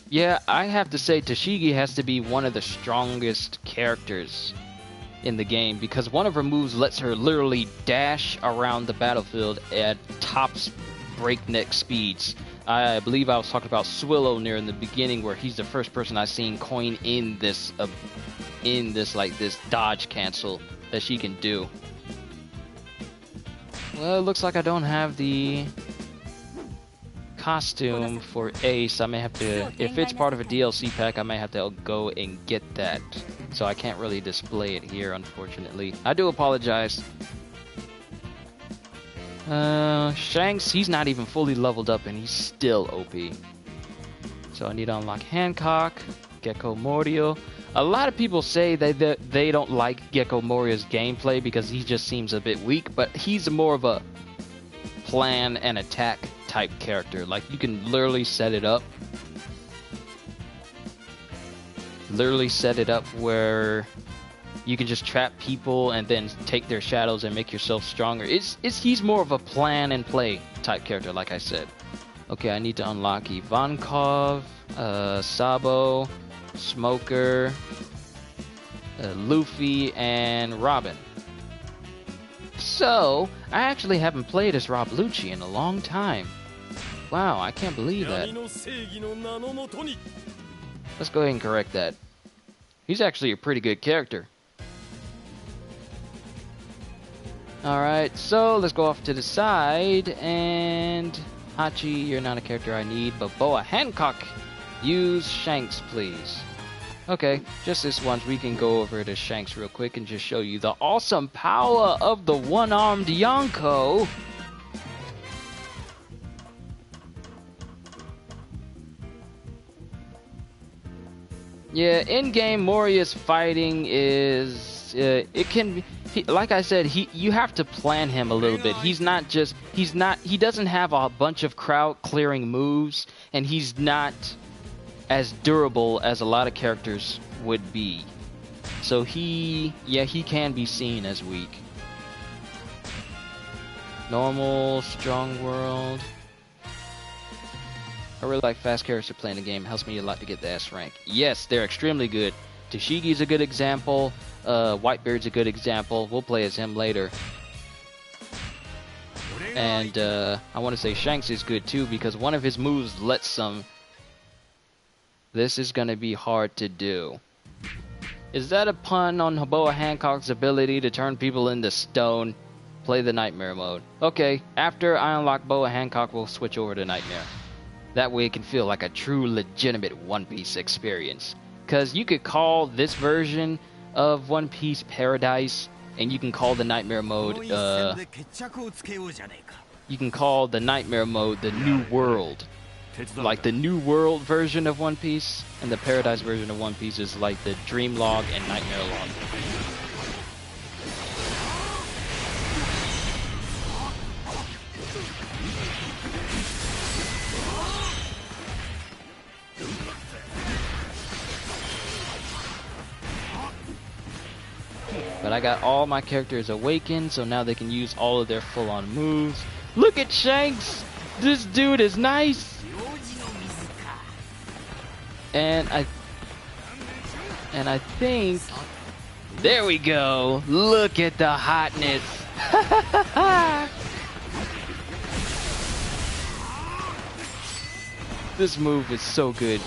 Yeah, I have to say Tashigi has to be one of the strongest characters in the game because one of her moves lets her literally dash around the battlefield at top breakneck speeds. I believe I was talking about Swillow near in the beginning where he's the first person I've seen coin in this dodge cancel that she can do. Well, it looks like I don't have the costume for Ace. I may have to, if it's part of a DLC pack, I may have to go and get that. So I can't really display it here, unfortunately. I do apologize. Shanks, he's not even fully leveled up and he's still OP. So I need to unlock Hancock, Gecko Morio. A lot of people say that they don't like Gecko Morio's gameplay because he just seems a bit weak, but he's more of a plan and attack type character. Like, you can literally set it up. Literally set it up where you can just trap people and then take their shadows and make yourself stronger. He's more of a plan and play type character, like I said. Okay, I need to unlock Ivankov, Sabo, Smoker, Luffy, and Robin. So, I actually haven't played as Rob Lucci in a long time. Wow, I can't believe that. Let's go ahead and correct that. He's actually a pretty good character. Alright, so let's go off to the side, and Hachi, you're not a character I need, but Boa Hancock, use Shanks, please. Okay, just this once, we can go over to Shanks real quick and just show you the awesome power of the one-armed Yonko. Yeah, in-game Moria's fighting is it can be, like I said, you have to plan him a little bit. He doesn't have a bunch of crowd clearing moves, and he's not as durable as a lot of characters would be. So he can be seen as weak. Normal, strong world. I really like fast characters playing the game. Helps me a lot to get the S rank. Yes, they're extremely good. Tashigi's a good example. Whitebeard's a good example. We'll play as him later. And I want to say Shanks is good too because one of his moves lets some. This is going to be hard to do. Is that a pun on Boa Hancock's ability to turn people into stone? Play the Nightmare mode. Okay, after I unlock Boa Hancock, we'll switch over to Nightmare. That way it can feel like a true, legitimate One Piece experience. Because you could call this version of One Piece Paradise, and you can call the Nightmare mode, you can call the Nightmare mode the New World. Like the New World version of One Piece, and the Paradise version of One Piece is like the Dream Log and Nightmare Log. But I got all my characters awakened, so now they can use all of their full-on moves. Look at Shanks! This dude is nice! And I think... There we go! Look at the hotness! This move is so good.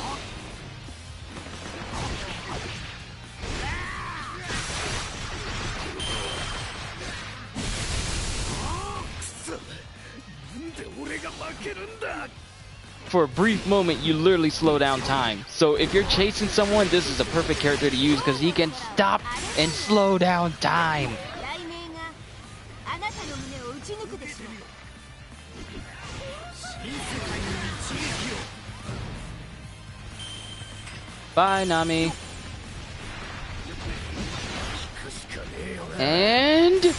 For a brief moment, you literally slow down time. So if you're chasing someone, this is a perfect character to use because he can stop and slow down time. Bye, Nami. And...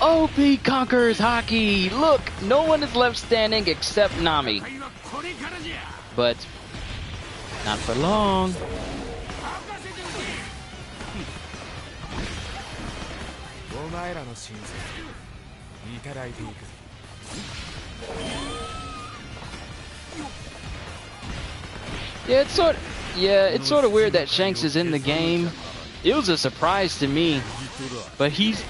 OP conquers Haki! Look, no one is left standing except Nami. But not for long. Yeah, it's sort of weird that Shanks is in the game. It was a surprise to me, but he's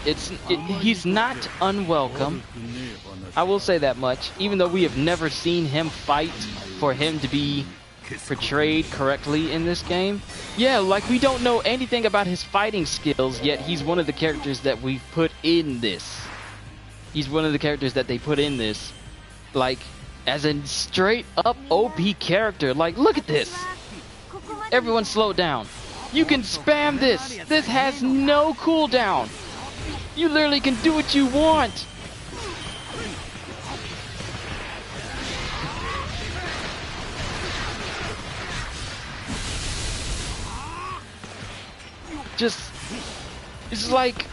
not unwelcome. I will say that much, even though we have never seen him fight for him to be portrayed correctly in this game. Yeah, like we don't know anything about his fighting skills, yet he's one of the characters that we've put in this. He's one of the characters that they put in this, like, as a straight up OP character. Like, look at this. Everyone slow down. You can spam this. This has no cooldown. You literally can do what you want. It's like,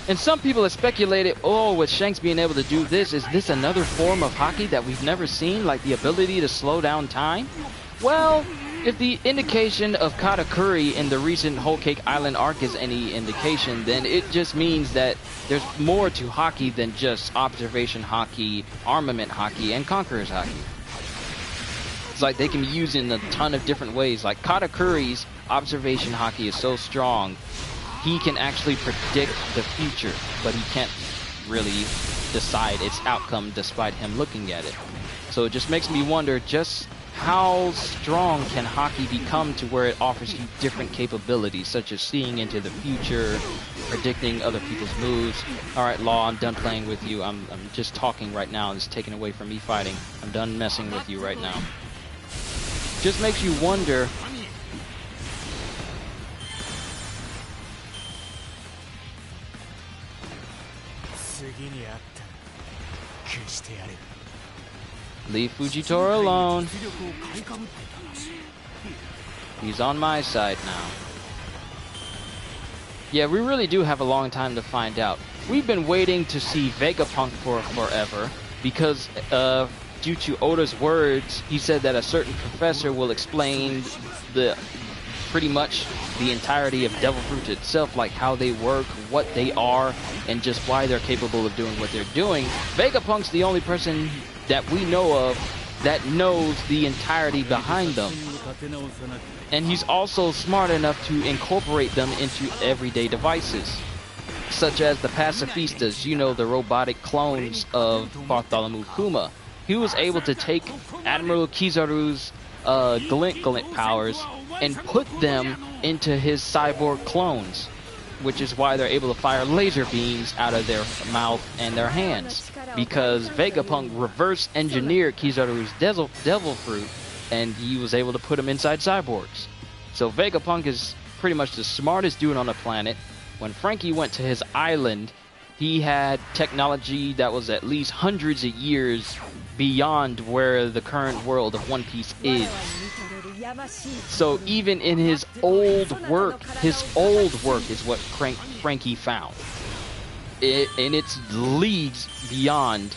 and some people have speculated, oh, with Shanks being able to do this, is this another form of Haki that we've never seen, like the ability to slow down time? Well, if the indication of Katakuri in the recent Whole Cake Island arc is any indication, then it just means that there's more to Haki than just observation Haki, armament Haki, and conqueror's Haki. It's like they can be used in a ton of different ways. Like Katakuri's observation Haki is so strong, he can actually predict the future, but he can't really decide its outcome despite him looking at it. So it just makes me wonder just how strong can Haki become to where it offers you different capabilities, such as seeing into the future, predicting other people's moves. Alright, Law, I'm done playing with you. I'm just talking right now. It's taken away from me fighting. I'm done messing with you right now. Just makes you wonder. Leave Fujitora alone. He's on my side now. Yeah, we really do have a long time to find out. We've been waiting to see Vegapunk for forever because due to Oda's words, he said that a certain professor will explain pretty much the entirety of Devil Fruit itself, like how they work, what they are, and just why they're capable of doing what they're doing. Vegapunk's the only person that we know of that knows the entirety behind them. And he's also smart enough to incorporate them into everyday devices, such as the pacifistas, you know, the robotic clones of Bartholomew Kuma. He was able to take Admiral Kizaru's glint powers and put them into his cyborg clones, which is why they're able to fire laser beams out of their mouth and their hands, because Vegapunk reverse engineered Kizaru's devil fruit and he was able to put him inside cyborgs. So Vegapunk is pretty much the smartest dude on the planet. When Frankie went to his island, he had technology that was at least hundreds of years beyond where the current world of One Piece is. So even in his old work is what Frankie found. And it's leagues beyond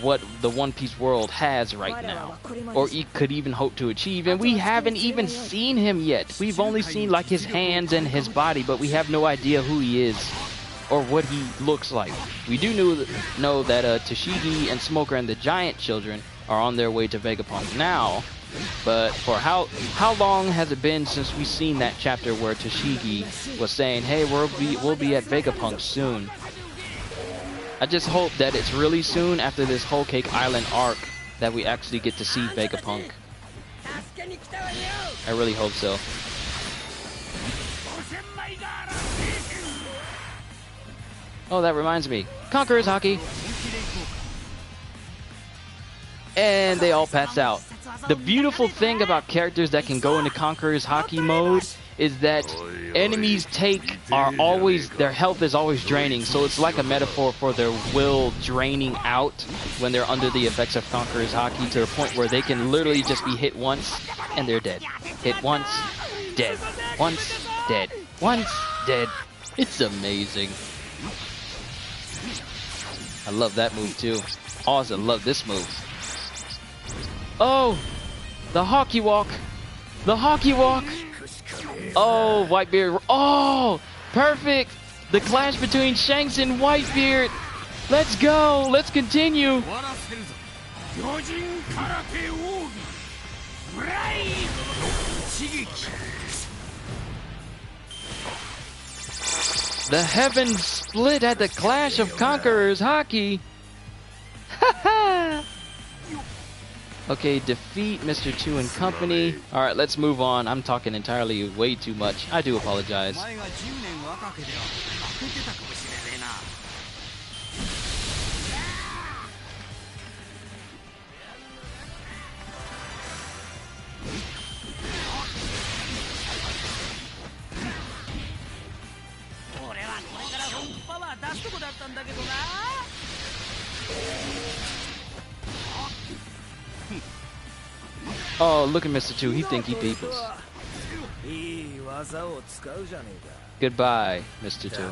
what the One Piece world has right now, or he could even hope to achieve, and we haven't even seen him yet. We've only seen like his hands and his body, but we have no idea who he is or what he looks like. We do know that Tashigi and Smoker and the Giant Children are on their way to Vegapunk now, but for how long has it been since we've seen that chapter where Tashigi was saying, hey, we'll be at Vegapunk soon? I just hope that it's really soon after this Whole Cake Island arc that we actually get to see Vegapunk. I really hope so. Oh, that reminds me. Conqueror's Haki! And they all pass out. The beautiful thing about characters that can go into Conqueror's Haki mode is that enemies their health is always draining, so it's like a metaphor for their will draining out when they're under the effects of Conqueror's Haki, to the point where they can literally just be hit once and they're dead. Hit once, dead. Once, dead. Once, dead. It's amazing. I love that move too. I also love this move. Oh! The Haki Walk! The Haki Walk! Oh, Whitebeard. Oh, perfect. The clash between Shanks and Whitebeard. Let's go. Let's continue. The heavens split at the clash of Conqueror's Haki. Okay, defeat Mr. 2 and company. Alright, let's move on. I'm talking entirely way too much. I do apologize. Oh, look at Mr. 2. He think he peoples. Goodbye, Mr. 2.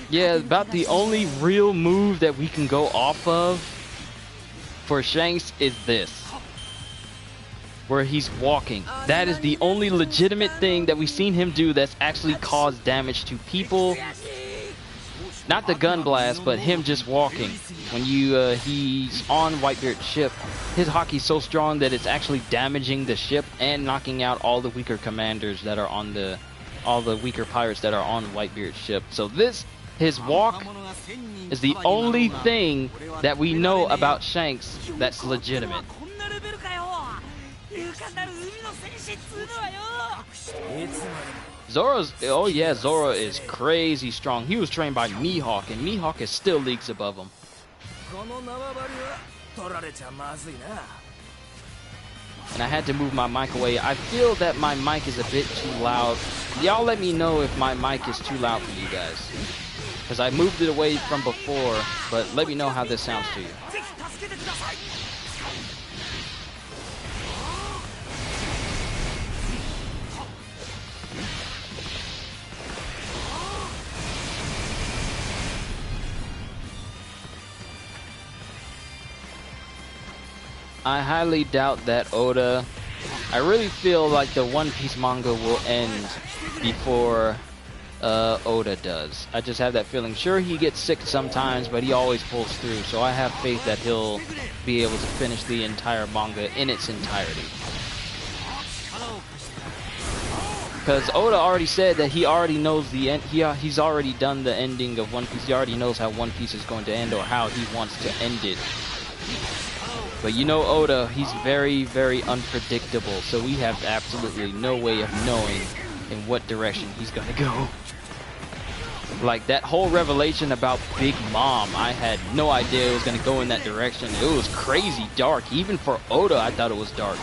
Yeah, about the only real move that we can go off of for Shanks is this, where he's walking. That is the only legitimate thing that we've seen him do that's actually caused damage to people. Not the gun blast, but him just walking. When he's on Whitebeard's ship, his Haki's so strong that it's actually damaging the ship and knocking out all the weaker commanders that are on all the weaker pirates that are on Whitebeard's ship. So his walk is the only thing that we know about Shanks that's legitimate. Zoro is crazy strong. He was trained by Mihawk, and Mihawk is still leagues above him. And I had to move my mic away. I feel that my mic is a bit too loud. Y'all let me know if my mic is too loud for you guys, because I moved it away from before, but let me know how this sounds to you. I highly doubt that Oda. I really feel like the One Piece manga will end before Oda does. I just have that feeling. Sure, he gets sick sometimes, but he always pulls through. So I have faith that he'll be able to finish the entire manga in its entirety. Because Oda already said that he already knows the end. He's already done the ending of One Piece. He already knows how One Piece is going to end or how he wants to end it. But you know Oda, he's very, very unpredictable, so we have absolutely no way of knowing in what direction he's gonna go. Like that whole revelation about Big Mom, I had no idea it was gonna go in that direction. It was crazy dark. Even for Oda, I thought it was dark.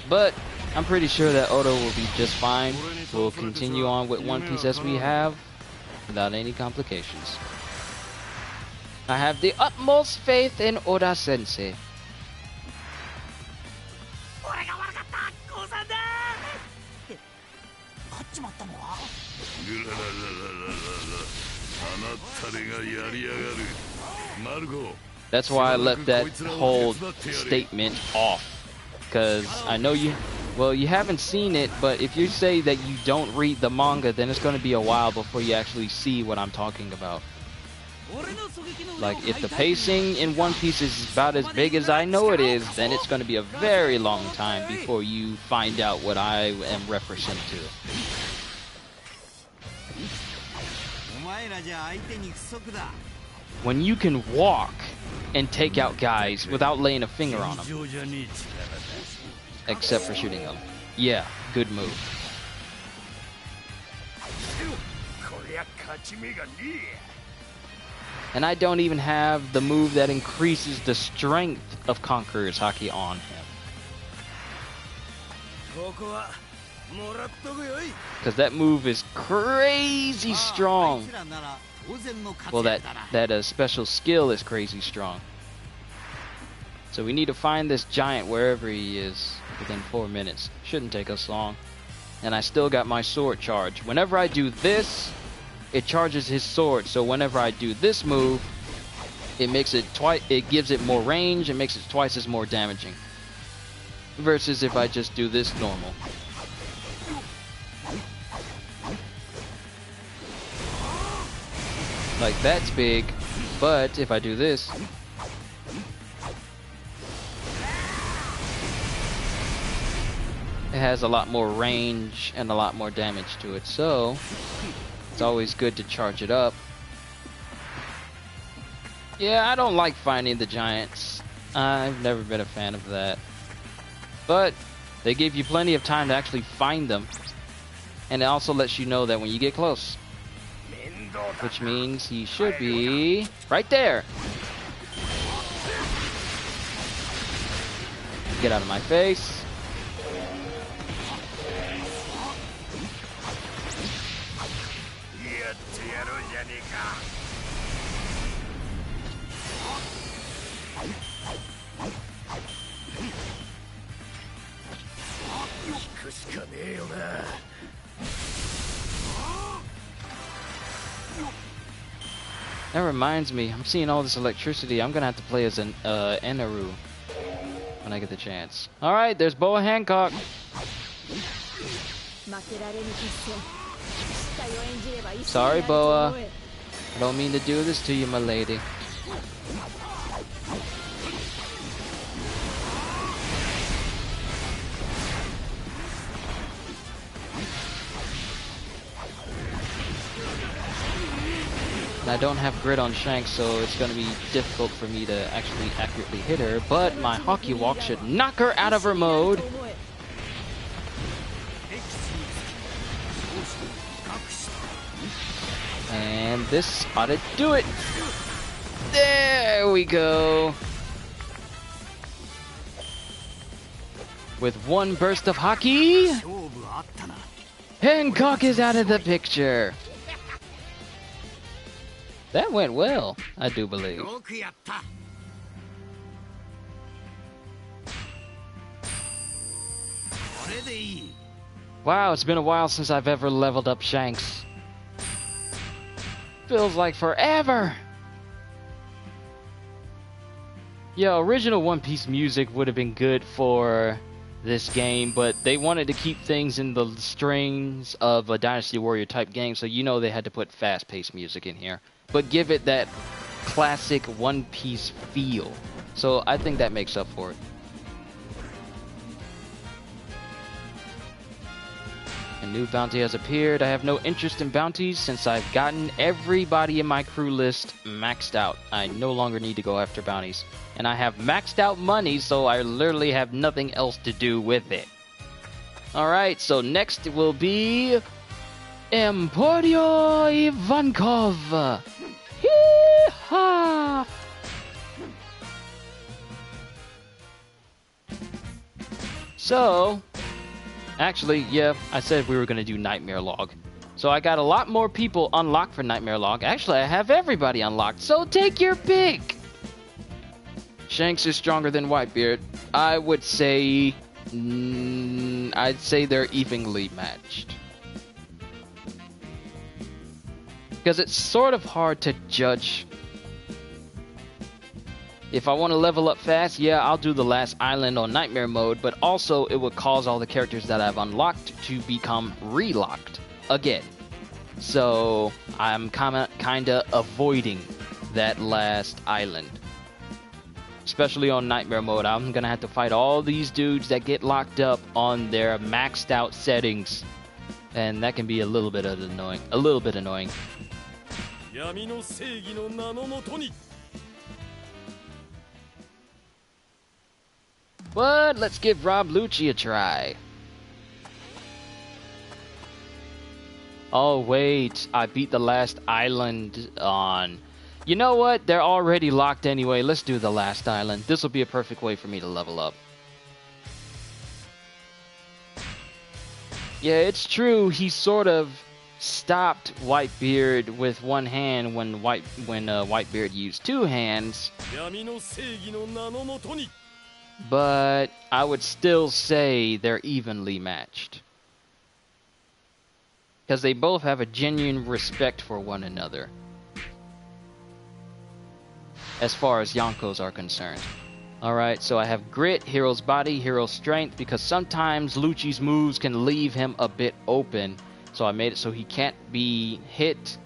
But I'm pretty sure that Oda will be just fine. We'll continue on with One Piece as we have, without any complications. I have the utmost faith in Oda Sensei. That's why I left that whole statement off. Because I know you haven't seen it, but if you say that you don't read the manga, then it's going to be a while before you actually see what I'm talking about. Like, if the pacing in One Piece is about as big as I know it is, then it's going to be a very long time before you find out what I am referencing to. When you can walk and take out guys without laying a finger on them. Except for shooting them. Yeah, good move. And I don't even have the move that increases the strength of Conqueror's Haki on him. Because that move is crazy strong. Well, that special skill is crazy strong. So we need to find this giant wherever he is within 4 minutes. Shouldn't take us long. And I still got my sword charge. Whenever I do this, it charges his sword. So whenever I do this move, it makes it it gives it more range and makes it twice as more damaging. Versus if I just do this normal. Like that's big, but if I do this, it has a lot more range and a lot more damage to it, so it's always good to charge it up. Yeah, I don't like finding the giants. I've never been a fan of that. But they give you plenty of time to actually find them. And it also lets you know that when you get close. Which means he should be right there. Get out of my face. That reminds me, I'm seeing all this electricity. I'm gonna have to play as an Enaru when I get the chance. Alright, there's Boa Hancock. Sorry, Boa. I don't mean to do this to you, my lady. I don't have grid on Shanks, so it's going to be difficult for me to actually accurately hit her, but my Hockey Walk should knock her out of her mode. And this ought to do it. There we go. with one burst of hockey. 勝負あったな Hancock is out of the picture. That went well, I do believe. よくやったこれでいい Wow, it's been a while since I've ever leveled up Shanks. Feels like forever. Yeah, original One Piece music would have been good for this game, but they wanted to keep things in the strings of a Dynasty Warrior type game, so you know they had to put fast-paced music in here, but give it that classic One Piece feel. So I think that makes up for it. A new bounty has appeared. I have no interest in bounties since I've gotten everybody in my crew list maxed out. I no longer need to go after bounties. And I have maxed out money, so I literally have nothing else to do with it. Alright, so next will be Emporio Ivankov. Hee-haw! So, actually, yeah, I said we were going to do Nightmare Log. So I got a lot more people unlocked for Nightmare Log. Actually, I have everybody unlocked, so take your pick! Shanks is stronger than Whitebeard. I would say... I'd say they're evenly matched. Because it's sort of hard to judge. If I want to level up fast, yeah, I'll do the last island on Nightmare mode, but also it would cause all the characters that I've unlocked to become relocked again. So I'm kinda avoiding that last island. Especially on Nightmare mode, I'm gonna have to fight all these dudes that get locked up on their maxed out settings. And that can be a little bit annoying. But let's give Rob Lucci a try. Oh wait, I beat the last island on... You know what? They're already locked anyway. Let's do the last island. This will be a perfect way for me to level up. Yeah, it's true. He sort of stopped Whitebeard with one hand when Whitebeard used two hands. But I would still say they're evenly matched. Because they both have a genuine respect for one another. As far as Yonkos are concerned. Alright, so I have Grit, Hero's Body, Hero's Strength, because sometimes Lucci's moves can leave him a bit open. So I made it so he can't be hit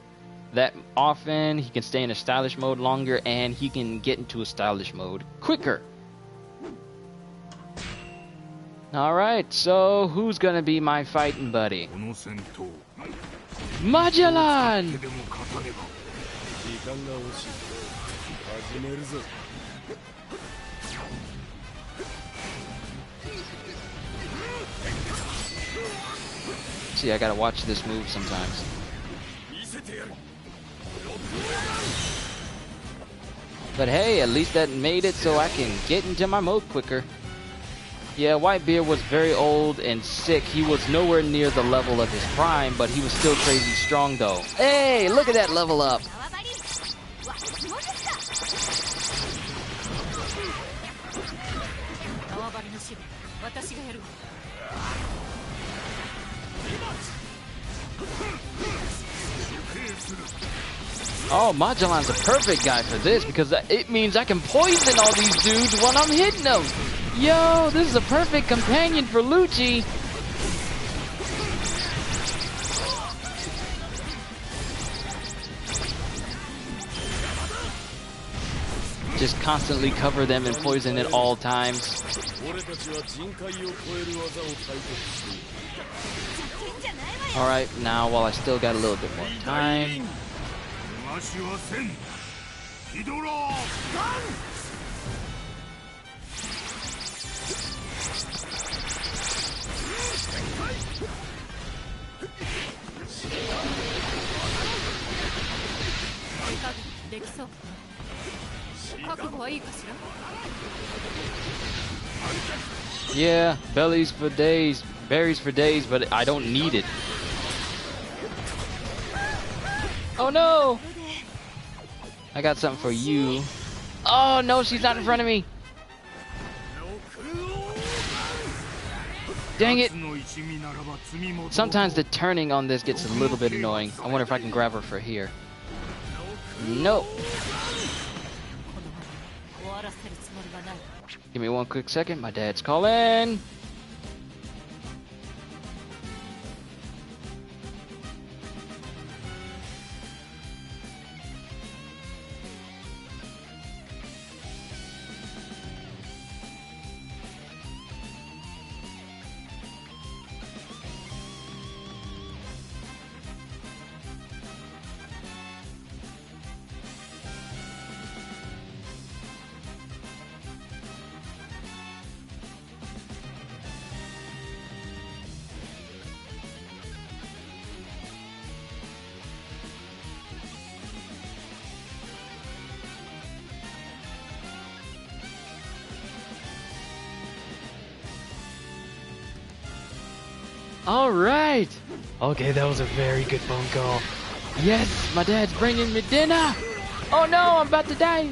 that often, he can stay in a stylish mode longer, and he can get into a stylish mode quicker. Alright, so who's gonna be my fighting buddy? Magellan! See, I gotta watch this move sometimes. But hey, at least that made it so I can get into my mode quicker. Yeah, Whitebeard was very old and sick. He was nowhere near the level of his prime, but he was still crazy strong though. Hey, look at that level up! Oh, Magellan's a perfect guy for this because it means I can poison all these dudes when I'm hitting them. Yo, this is a perfect companion for Lucci. Just constantly cover them and poison at all times. Alright, now while I still got a little bit more time. Yeah, bellies for days, berries for days, but I don't need it. Oh no! I got something for you. Oh no, she's not in front of me. Dang it. Sometimes the turning on this gets a little bit annoying. I wonder if I can grab her for here. No. Give me one quick second. My dad's calling. All right. Okay, that was a very good phone call. Yes, my dad's bringing me dinner. Oh no, I'm about to die.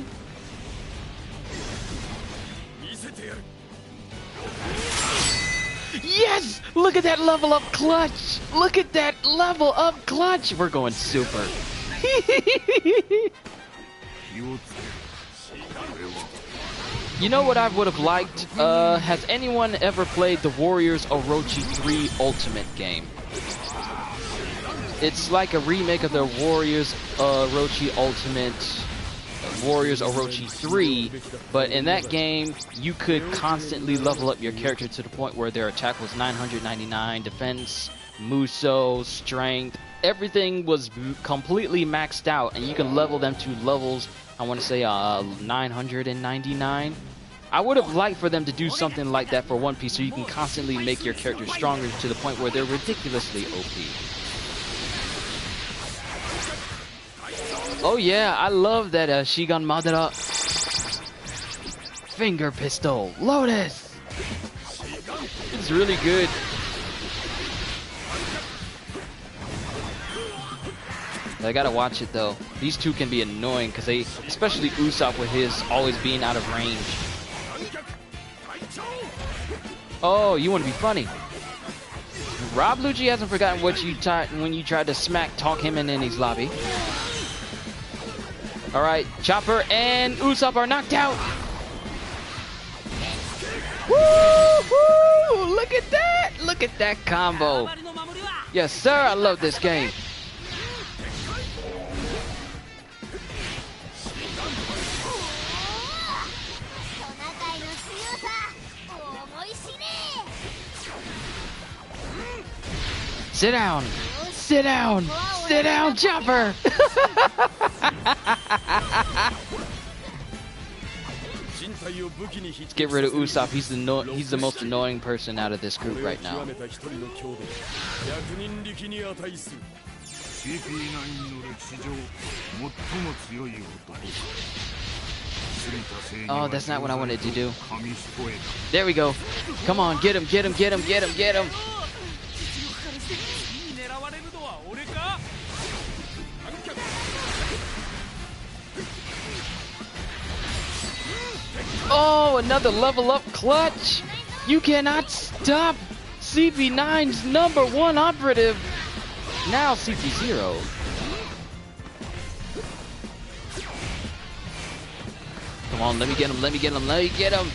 Yes! Look at that level up clutch. Look at that level up clutch. We're going super. You know what I would have liked? Has anyone ever played the Warriors Orochi 3 Ultimate game? It's like a remake of the Warriors Orochi Ultimate Warriors Orochi 3, but in that game, you could constantly level up your character to the point where their attack was 999, defense, Muso, strength, everything was completely maxed out, and you can level them to levels, I want to say 999. I would have liked for them to do something like that for One Piece so you can constantly make your character stronger to the point where they're ridiculously OP. Oh yeah, I love that Shigan Madara finger pistol. Lotus! It's really good. I gotta watch it though. These two can be annoying because they, especially Usopp with his always being out of range. Oh, you want to be funny? Rob Lucci hasn't forgotten what you when you tried to smack talk him in his lobby. All right, Chopper and Usopp are knocked out. Woo-hoo! Look at that! Look at that combo. Yes, sir. I love this game. Sit down! Sit down! Sit down, Chopper! Let's get rid of Usopp. He's the most annoying person out of this group right now. Oh, that's not what I wanted to do. There we go. Come on, get him, get him, get him, get him, get him. Oh, another level up clutch. You cannot stop CP9's #1 operative. Now CP0. Come on, let me get him, let me get him, let me get him.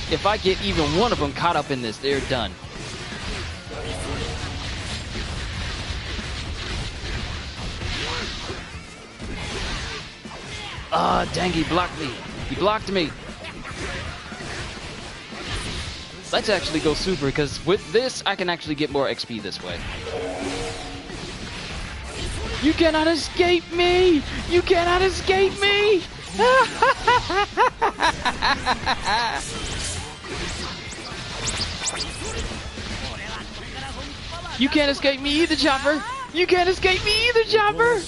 If I get even one of them caught up in this, they're done. Ah, dang, he blocked me. He blocked me. Let's actually go super, because with this, I can actually get more XP this way. You cannot escape me! You cannot escape me! You can't escape me either, Chopper! You can't escape me either, Chopper!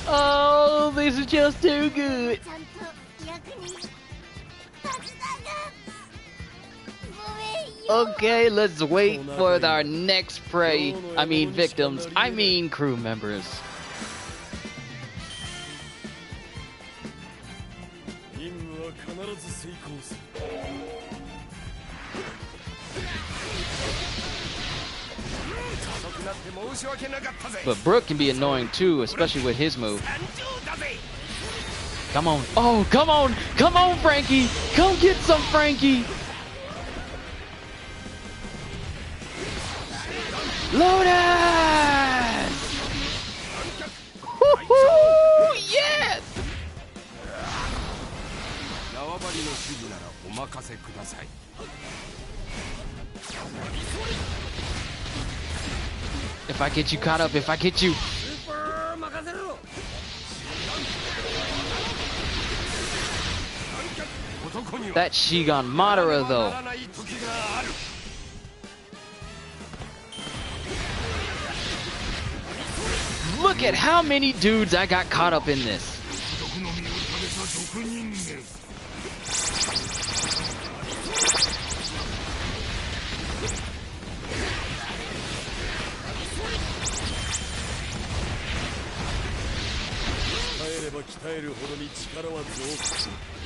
Oh, this is just too good. ちゃんと役に立つだがごめんよ Okay, let's wait for our next prey. I mean victims. I mean crew members. 任務は必ず遂行する But Brook can be annoying too, especially with his move. Come on. Oh, come on. Come on, Frankie. Come get some, Frankie. Lotus! Woohoo! Yes! 縄張りの指示ならお任せください If I get you caught up, if I get you. That Shigan Madara though. Look at how many dudes I got caught up in this.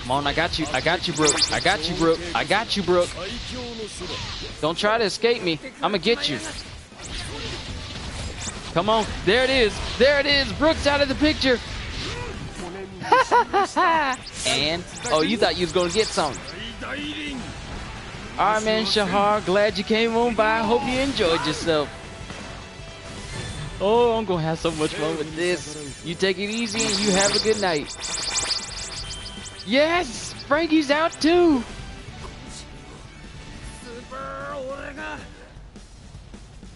Come on, I got you. I got you, Brook. I got you, Brook. I got you, Brook. Don't try to escape me. I'm gonna get you. Come on. There it is. There it is. Brook's out of the picture. And, oh, you thought you was gonna get something. Alright, man, Shahar. Glad you came on by. Hope you enjoyed yourself. Oh, I'm gonna have so much fun with this. You take it easy and you have a good night. Yes! Frankie's out too!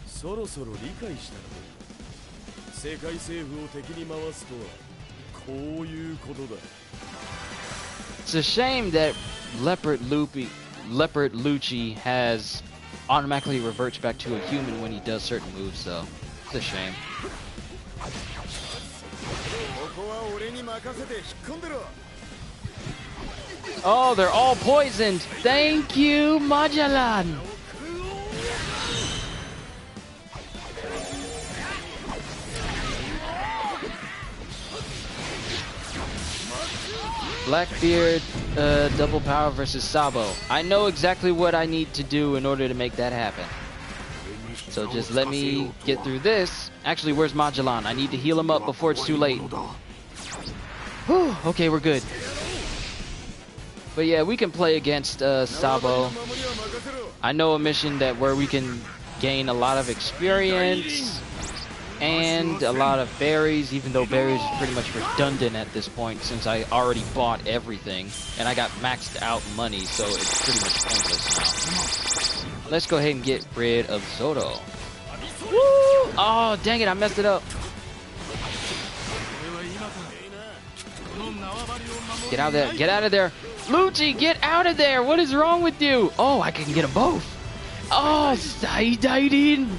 そろそろ理解したら世界政府を敵に回すとはこういうことだ It's a shame that Leopard Lucci has automatically reverts back to a human when he does certain moves, though. It's a shame. ここは俺に任せて引っ込んでろ Oh, they're all poisoned. Thank you, Magellan. Blackbeard, double power versus Sabo. I know exactly what I need to do in order to make that happen. So just let me get through this. Actually, where's Magellan? I need to heal him up before it's too late. Whew, okay, we're good. But yeah, we can play against Sabo. I know a mission where we can gain a lot of experience and a lot of berries, even though berries is pretty much redundant at this point since I already bought everything and I got maxed out money, so it's pretty much pointless now. Let's go ahead and get rid of Soto. Woo! Oh, dang it, I messed it up. Get out of there, get out of there. Lucci, get out of there. What is wrong with you? Oh, I can get them both. Oh, Saidairin.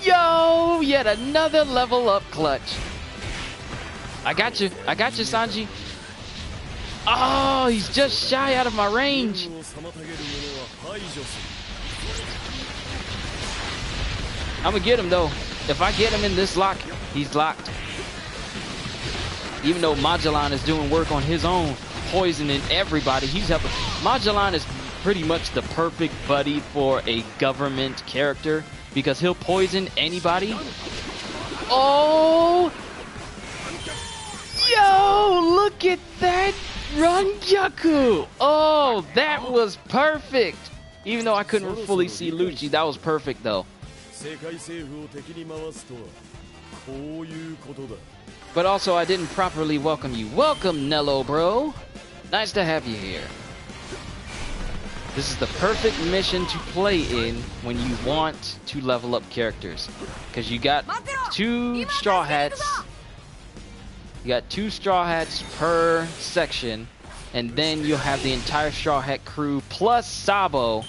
Yo, yet another level up clutch. I got you, Sanji. Oh, he's just shy out of my range. I'm gonna get him though. If I get him in this lock, he's locked. Even though Magellan is doing work on his own, poisoning everybody, he's helping. Magellan is pretty much the perfect buddy for a government character because he'll poison anybody. Oh! Yo, look at that Ranjaku! Oh, that was perfect! Even though I couldn't fully see Lucci, that was perfect though. But also, I didn't properly welcome you. Welcome, Nello, bro. Nice to have you here. This is the perfect mission to play in when you want to level up characters. Because you got two Straw Hats. You got two Straw Hats per section. And then you'll have the entire Straw Hat crew plus Sabo.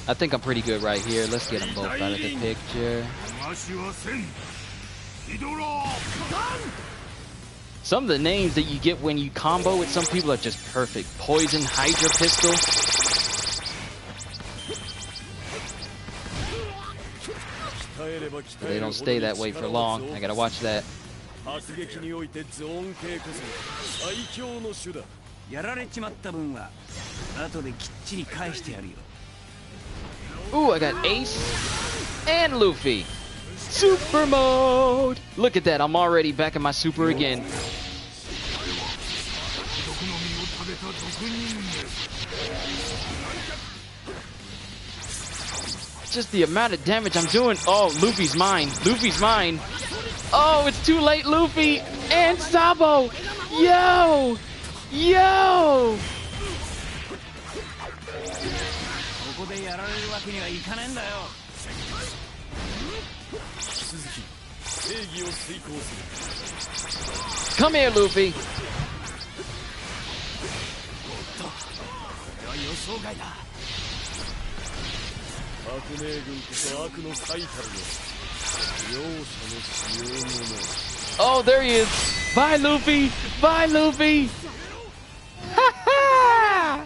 I think I'm pretty good right here. Let's get them both out of the picture. 逃しはせん。ヒドラー。 Some of the names that you get when you combo with some people are just perfect. Poison Hydra Pistol. They don't stay that way for long. I gotta watch that. 発撃においてゾーン系こそ最強の手段。やられちまった分は後できっちり返してやるよ。 Ooh, I got Ace and Luffy. Super mode. Look at that. I'm already back in my super again. Just the amount of damage I'm doing. Oh, Luffy's mine. Luffy's mine. Oh, it's too late, Luffy and Sabo. Yo! Yo! ここでやられるわけにはいかねえんだよ。 続き正義を遂行する。 Come here, Luffy. これは予想外だ。 悪名軍こそ悪の最たるよ。容赦のしようもない。 Oh, there he is. Bye, Luffy. Bye, Luffy. Ha ha!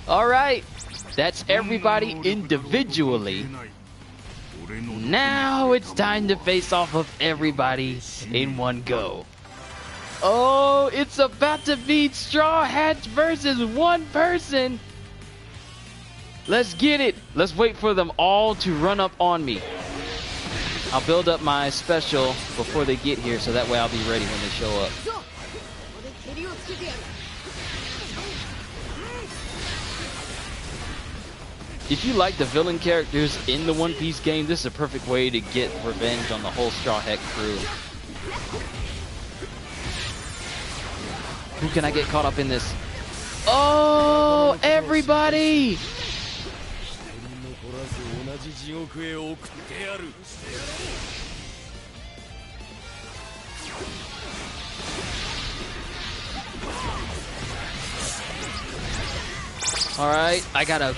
All right. That's everybody individually. Now it's time to face off of everybody in one go. Oh, it's about to be Straw Hats versus one person. Let's get it. Let's wait for them all to run up on me. I'll build up my special before they get here so that way I'll be ready when they show up. If you like the villain characters in the One Piece game, this is a perfect way to get revenge on the whole Straw Hat crew. Who can I get caught up in this? Oh, everybody! Alright, I got a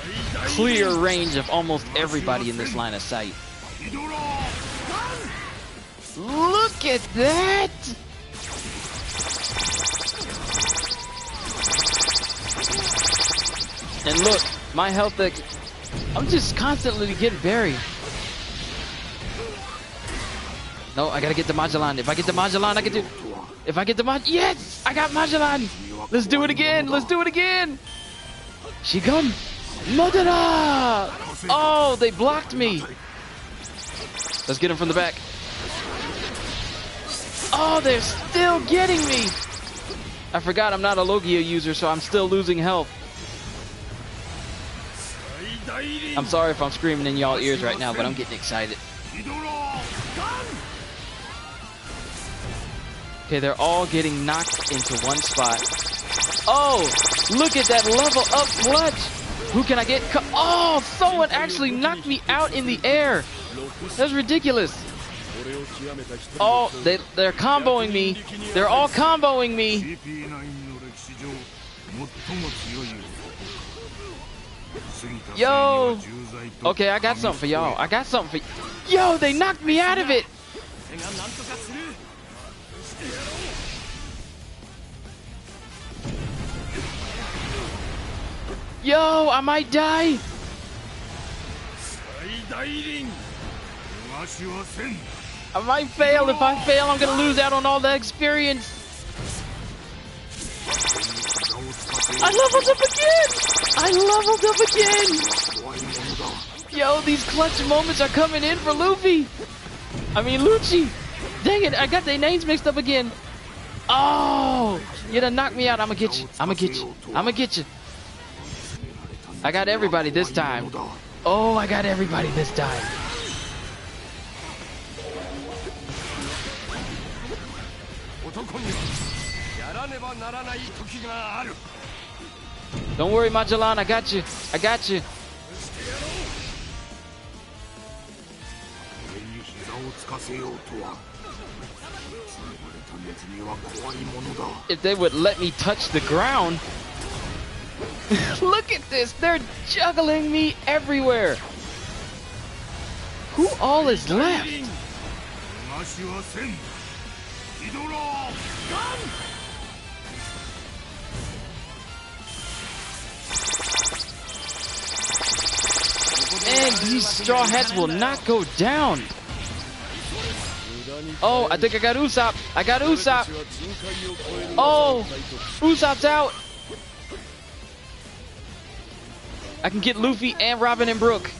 clear range of almost everybody in this line of sight. Look at that! And look, my health, I'm just constantly getting buried. No, I gotta get the Magellan. If I get the Magellan, I can do... If I get the yes! I got Magellan! Let's do it again! Let's do it again! Shigun! Madara! Oh, they blocked me! Let's get him from the back. Oh, they're still getting me! I forgot I'm not a Logia user, so I'm still losing health. I'm sorry if I'm screaming in y'all ears right now, but I'm getting excited. Okay, they're all getting knocked into one spot. Oh, look at that level up clutch. Who can I get? Oh, someone actually knocked me out in the air. That's ridiculous. Oh, they're comboing me. They're all comboing me. Yo. Okay, I got something for y'all. I got something for yo, they knocked me out of it. Yo, I might die. I might fail. If I fail, I'm gonna lose out on all the experience. I leveled up again! I leveled up again! Yo, these clutch moments are coming in for Luffy. I mean, Lucci. Dang it, I got their names mixed up again. Oh, you done knocked me out. I'ma get you. I'ma get you. I'ma get you. I got everybody this time. Oh, I got everybody this time. Don't worry, Magellan. I got you. I got you. If they would let me touch the ground. Look at this. They're juggling me everywhere. Who all is left? 逃しはせんヒドラー And these straw hats will not go down. Oh, I think I got Usopp. I got Usopp. Oh, Usopp's out. I can get Luffy and Robin and Brook.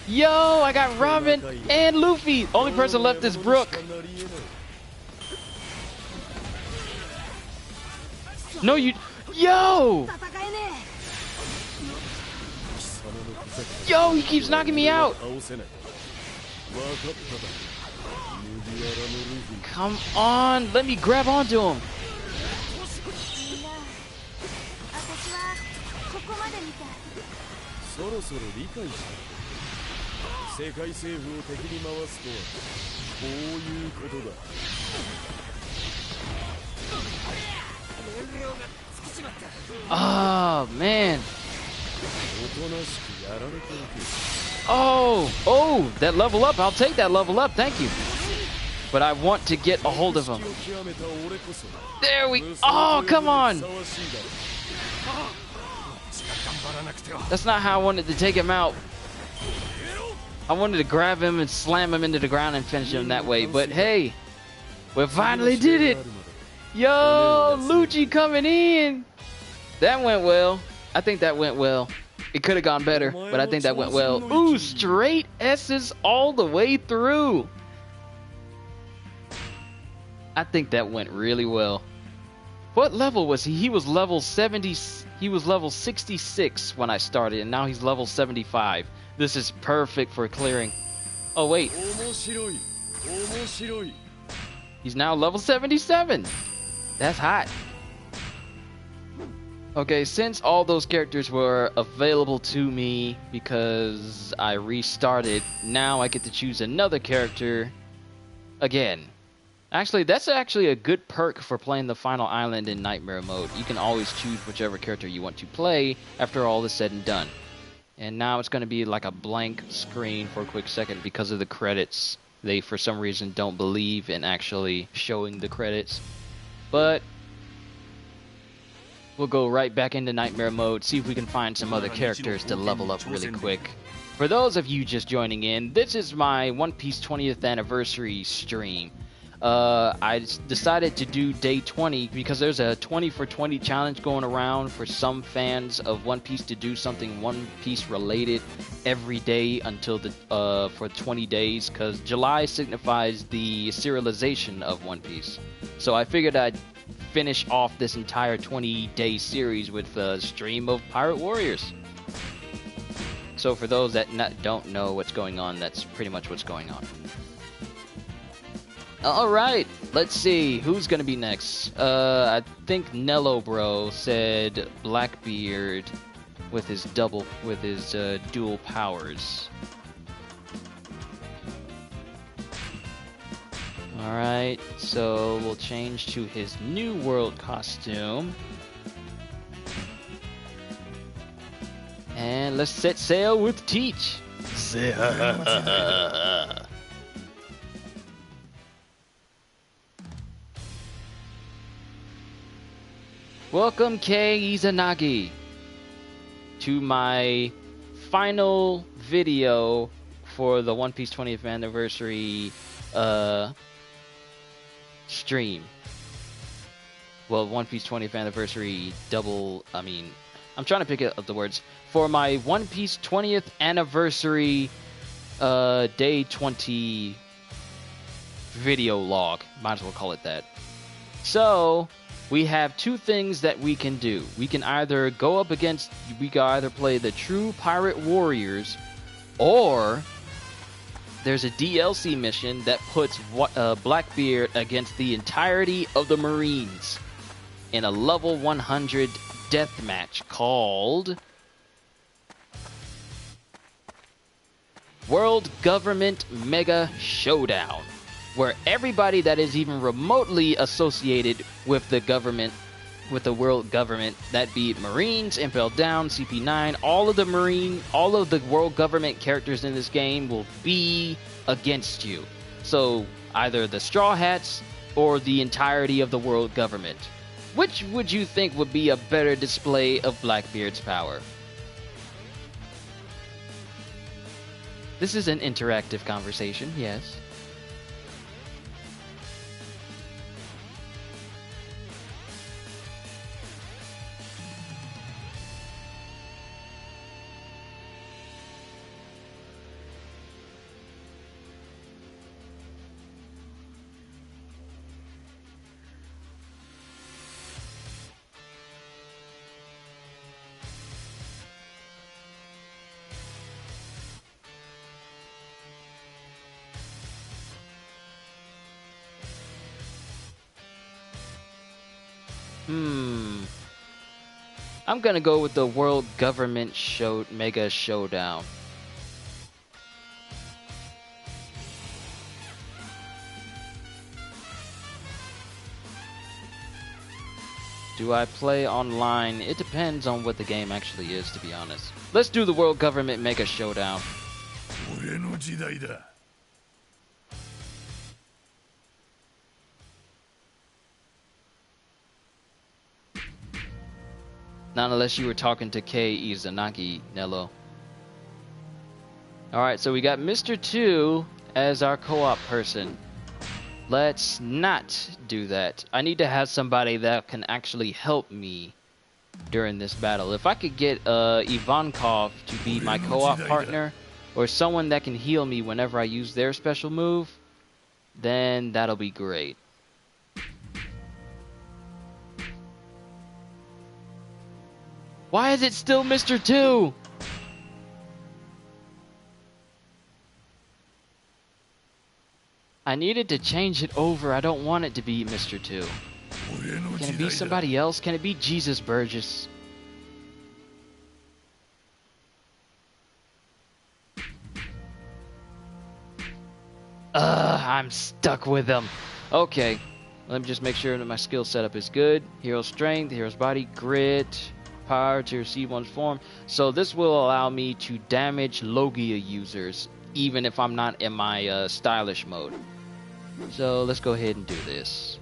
Yo, I got Robin and Luffy. Only person left is Brook. No, you... Yo! Yo, he keeps knocking me out. Come on, let me grab onto him. 私はここまでみたい。そろそろ理解した。世界政府を敵に回すとはこういうことだ。Oh, man. おとなしくやられておけ。 Oh, that level up. I'll take that level up. Thank you. But I want to get a hold of him. There we... Oh, come on. That's not how I wanted to take him out. I wanted to grab him and slam him into the ground and finish him that way. But hey, we finally did it. Yo, Lucci coming in. That went well. I think that went well. It could have gone better, but I think that went well. Ooh, straight S's all the way through. I think that went really well. What level was he? He was level 70. He was level 66 when I started, and now he's level 75. This is perfect for clearing. Oh, wait. He's now level 77. That's hot. Okay, since all those characters were available to me because I restarted, now I get to choose another character again. Actually, that's actually a good perk for playing the final island in Nightmare mode. You can always choose whichever character you want to play after all is said and done. And now it's going to be like a blank screen for a quick second because of the credits. They, for some reason, don't believe in actually showing the credits. But we'll go right back into Nightmare mode, see if we can find some other characters to level up really quick. For those of you just joining in, this is my One Piece 20th anniversary stream. I decided to do day 20 because there's a 20 for 20 challenge going around for some fans of One Piece to do something One Piece related every day until the for 20 days, because July signifies the serialization of One Piece. So I figured I'd finish off this entire 20-day series with a stream of Pirate Warriors. So for those that don't know what's going on, that's pretty much what's going on. Alright, let's see, who's gonna be next? I think Nello Bro said Blackbeard with his dual powers. Alright, so we'll change to his new world costume. And let's set sail with Teach. Welcome, Kei Izanagi, to my final video for the One Piece 20th anniversary stream. Well, One Piece 20th anniversary I'm trying to pick up the words. For my One Piece 20th anniversary day 20 video log. Might as well call it that. So we have two things that we can do. We can either play the true Pirate Warriors, or there's a DLC mission that puts Blackbeard against the entirety of the Marines in a level 100 deathmatch called World Government Mega Showdown. where everybody that is even remotely associated with the government, with the world government, that be Marines, Impel Down, CP9, all of the world government characters in this game will be against you. So either the Straw Hats or the entirety of the world government. Which would you think would be a better display of Blackbeard's power? This is an interactive conversation, yes. I'm gonna go with the World Government Mega Showdown. Do I play online? It depends on what the game actually is, to be honest. Let's do the World Government Mega Showdown. Not unless you were talking to Kei Izanagi, Nello. Alright, so we got Mr. 2 as our co-op person. Let's not do that. I need to have somebody that can actually help me during this battle. If I could get Ivankov to be my co-op partner, or someone that can heal me whenever I use their special move, then that'll be great. Why is it still Mr. 2? I needed to change it over. I don't want it to be Mr. 2. Can it be somebody else? Can it be Jesus Burgess? I'm stuck with him. Okay, let me just make sure that my skill setup is good. Hero strength, hero's body, grit, power to receive one's form. So this will allow me to damage Logia users even if I'm not in my stylish mode. So let's go ahead and do this.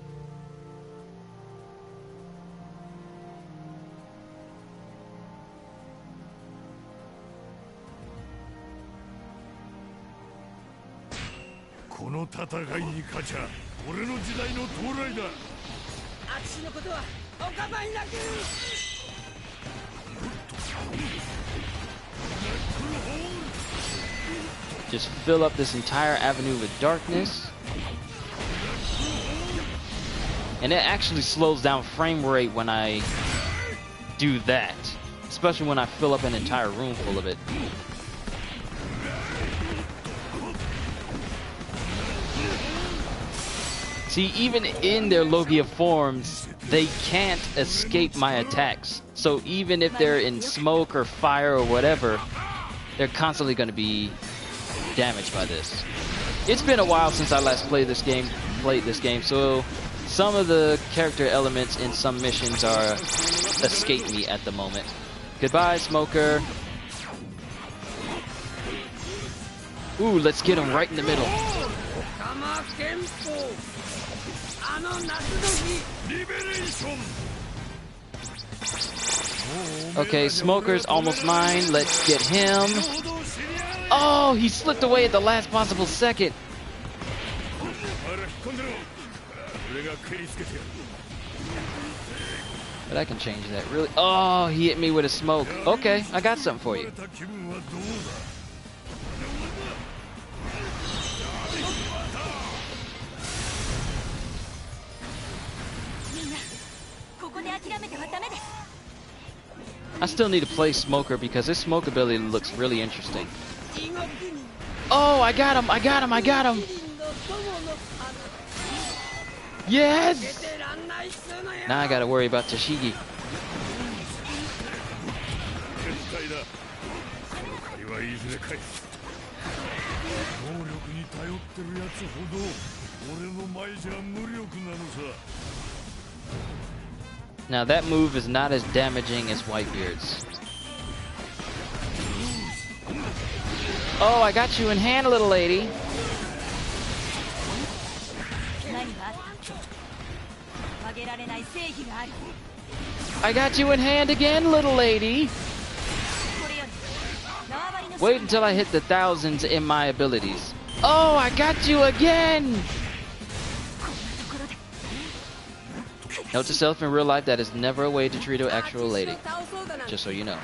Just fill up this entire avenue with darkness. And it actually slows down frame rate when I do that. Especially when I fill up an entire room full of it. See, even in their Logia forms, they can't escape my attacks. So even if they're in smoke or fire or whatever, they're constantly going to be damaged by this. It's been a while since I last played this game, so some of the character elements in some missions are escape me at the moment. Goodbye, Smoker. Ooh, let's get him right in the middle. Okay, Smoker's almost mine. Let's get him. Oh, he slipped away at the last possible second. But I can change that, really. Oh, he hit me with a smoke. Okay, I got something for you. I still need to play Smoker because his smoke ability looks really interesting. Oh, I got him! I got him! I got him! Yes! Now I gotta worry about Tashigi. 力に頼ってるやつほど俺の前じゃ無力なのさ。 Now that move is not as damaging as Whitebeard's. Oh, I got you in hand, little lady. 何があった？曲げられない正義がある。 I got you in hand again, little lady. これより縄張りの Wait until I hit the thousands in my abilities. Oh, I got you again! Note to self, in real life, that is never a way to treat an actual lady. Just so you know.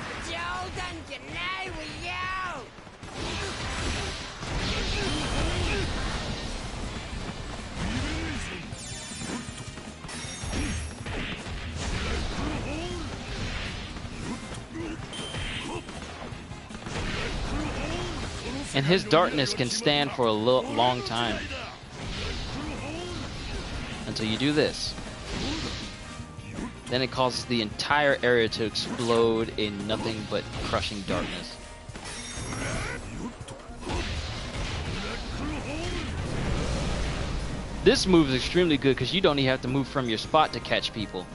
And his darkness can stand for a long time. Until you do this. Then it causes the entire area to explode in nothing but crushing darkness. This move is extremely good because you don't even have to move from your spot to catch people.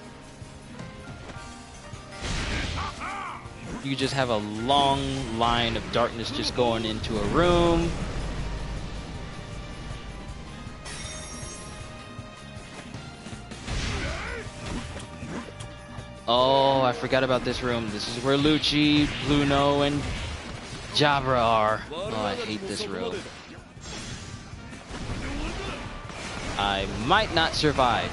You just have a long line of darkness just going into a room. Oh, I forgot about this room. This is where Lucci, Bluno, and Jabra are. Oh, I hate this room. I might not survive.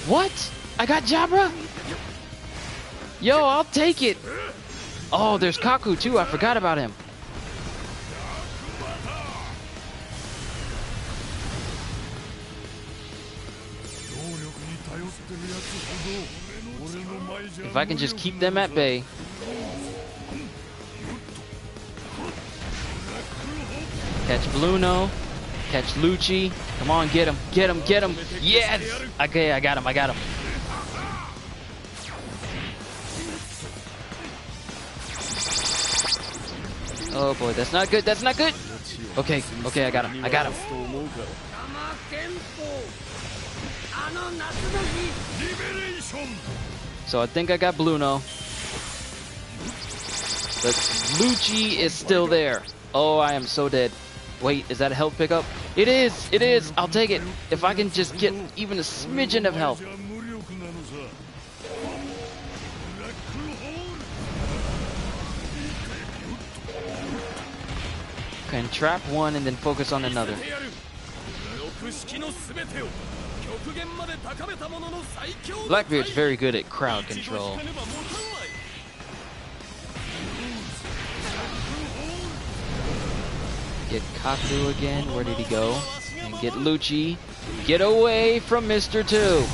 What? I got Jabra? Yo, I'll take it. Oh, there's Kaku too. I forgot about him. If I can just keep them at bay. Catch Bluno. Catch Lucci. Come on, get him. Get him. Get him. Yes! Okay, I got him. I got him. Oh boy, that's not good. That's not good. Okay, okay, I got him. I got him. So I think I got Bluno. But Lucci is still there. Oh, I am so dead. Wait, is that a health pickup? It is! It is! I'll take it. If I can just get even a smidgen of health. Can trap one and then focus on another. Blackbeard's very good at crowd control. Get Kaku again. Where did he go? And get Lucci. Get away from Mr. 2.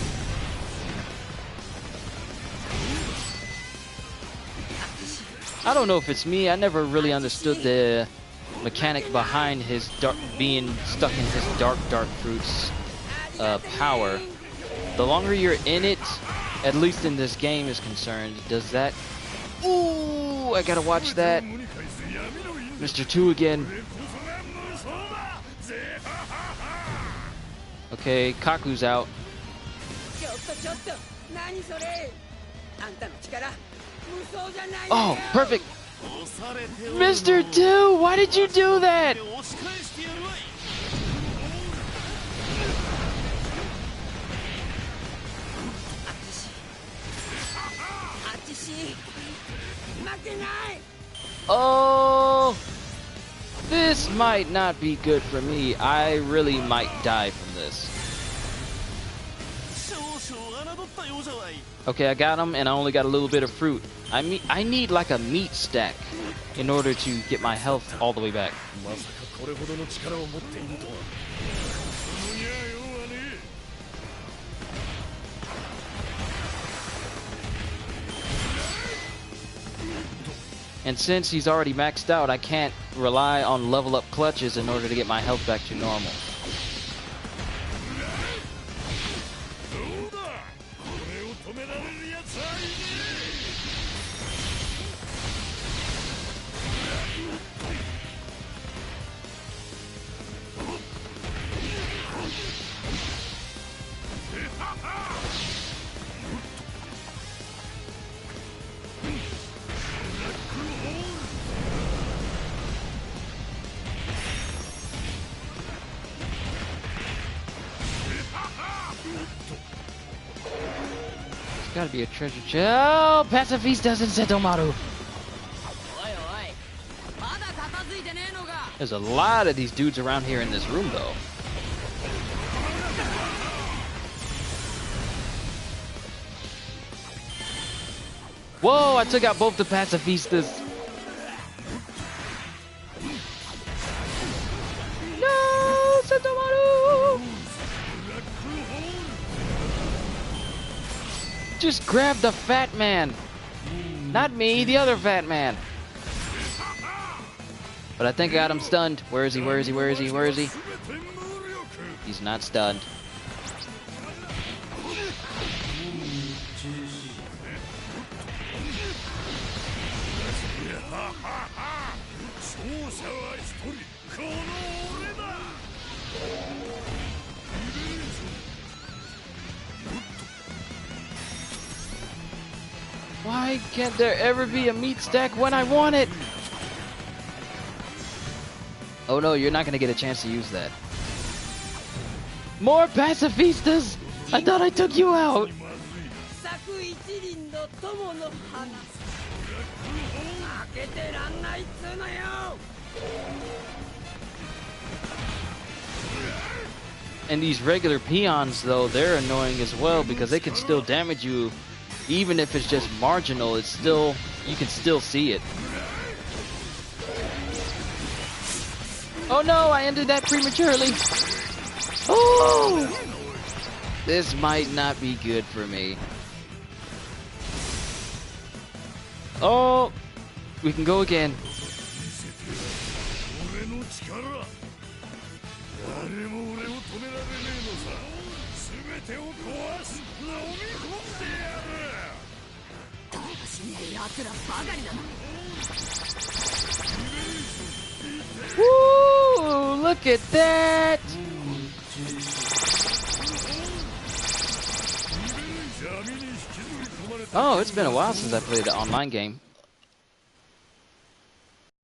I don't know if it's me. I never really understood the mechanic behind his being stuck in his dark fruits power. The longer you're in it, at least in this game is concerned, does that... Ooh, I gotta watch that. Mr. 2 again. Okay, Kaku's out. Oh, perfect! Mr. 2, why did you do that? Oh, this might not be good for me. I really might die from this. Okay, I got him, and I only got a little bit of fruit. I need like a meat stack in order to get my health all the way back. And since he's already maxed out, I can't rely on level up clutches in order to get my health back to normal. gotta be a treasure chest. Oh, Pacifistas and Setomaru. There's a lot of these dudes around here in this room, though. Whoa, I took out both the Pacifistas. No, Setomaru! Just grab the fat man. Not me, the other fat man. But I think I got him stunned. Where is he? Where is he? Where is he? Where is he? He's not stunned. Why can't there ever be a meat stack when I want it? Oh no, you're not gonna get a chance to use that. More Pacifistas! I thought I took you out! And these regular peons, though, they're annoying as well because they can still damage you. Even if it's just marginal, it's still, you can still see it. Oh no, I ended that prematurely. Oh! This might not be good for me. Oh! We can go again. Woo! Look at that! Oh, it's been a while since I played the online game.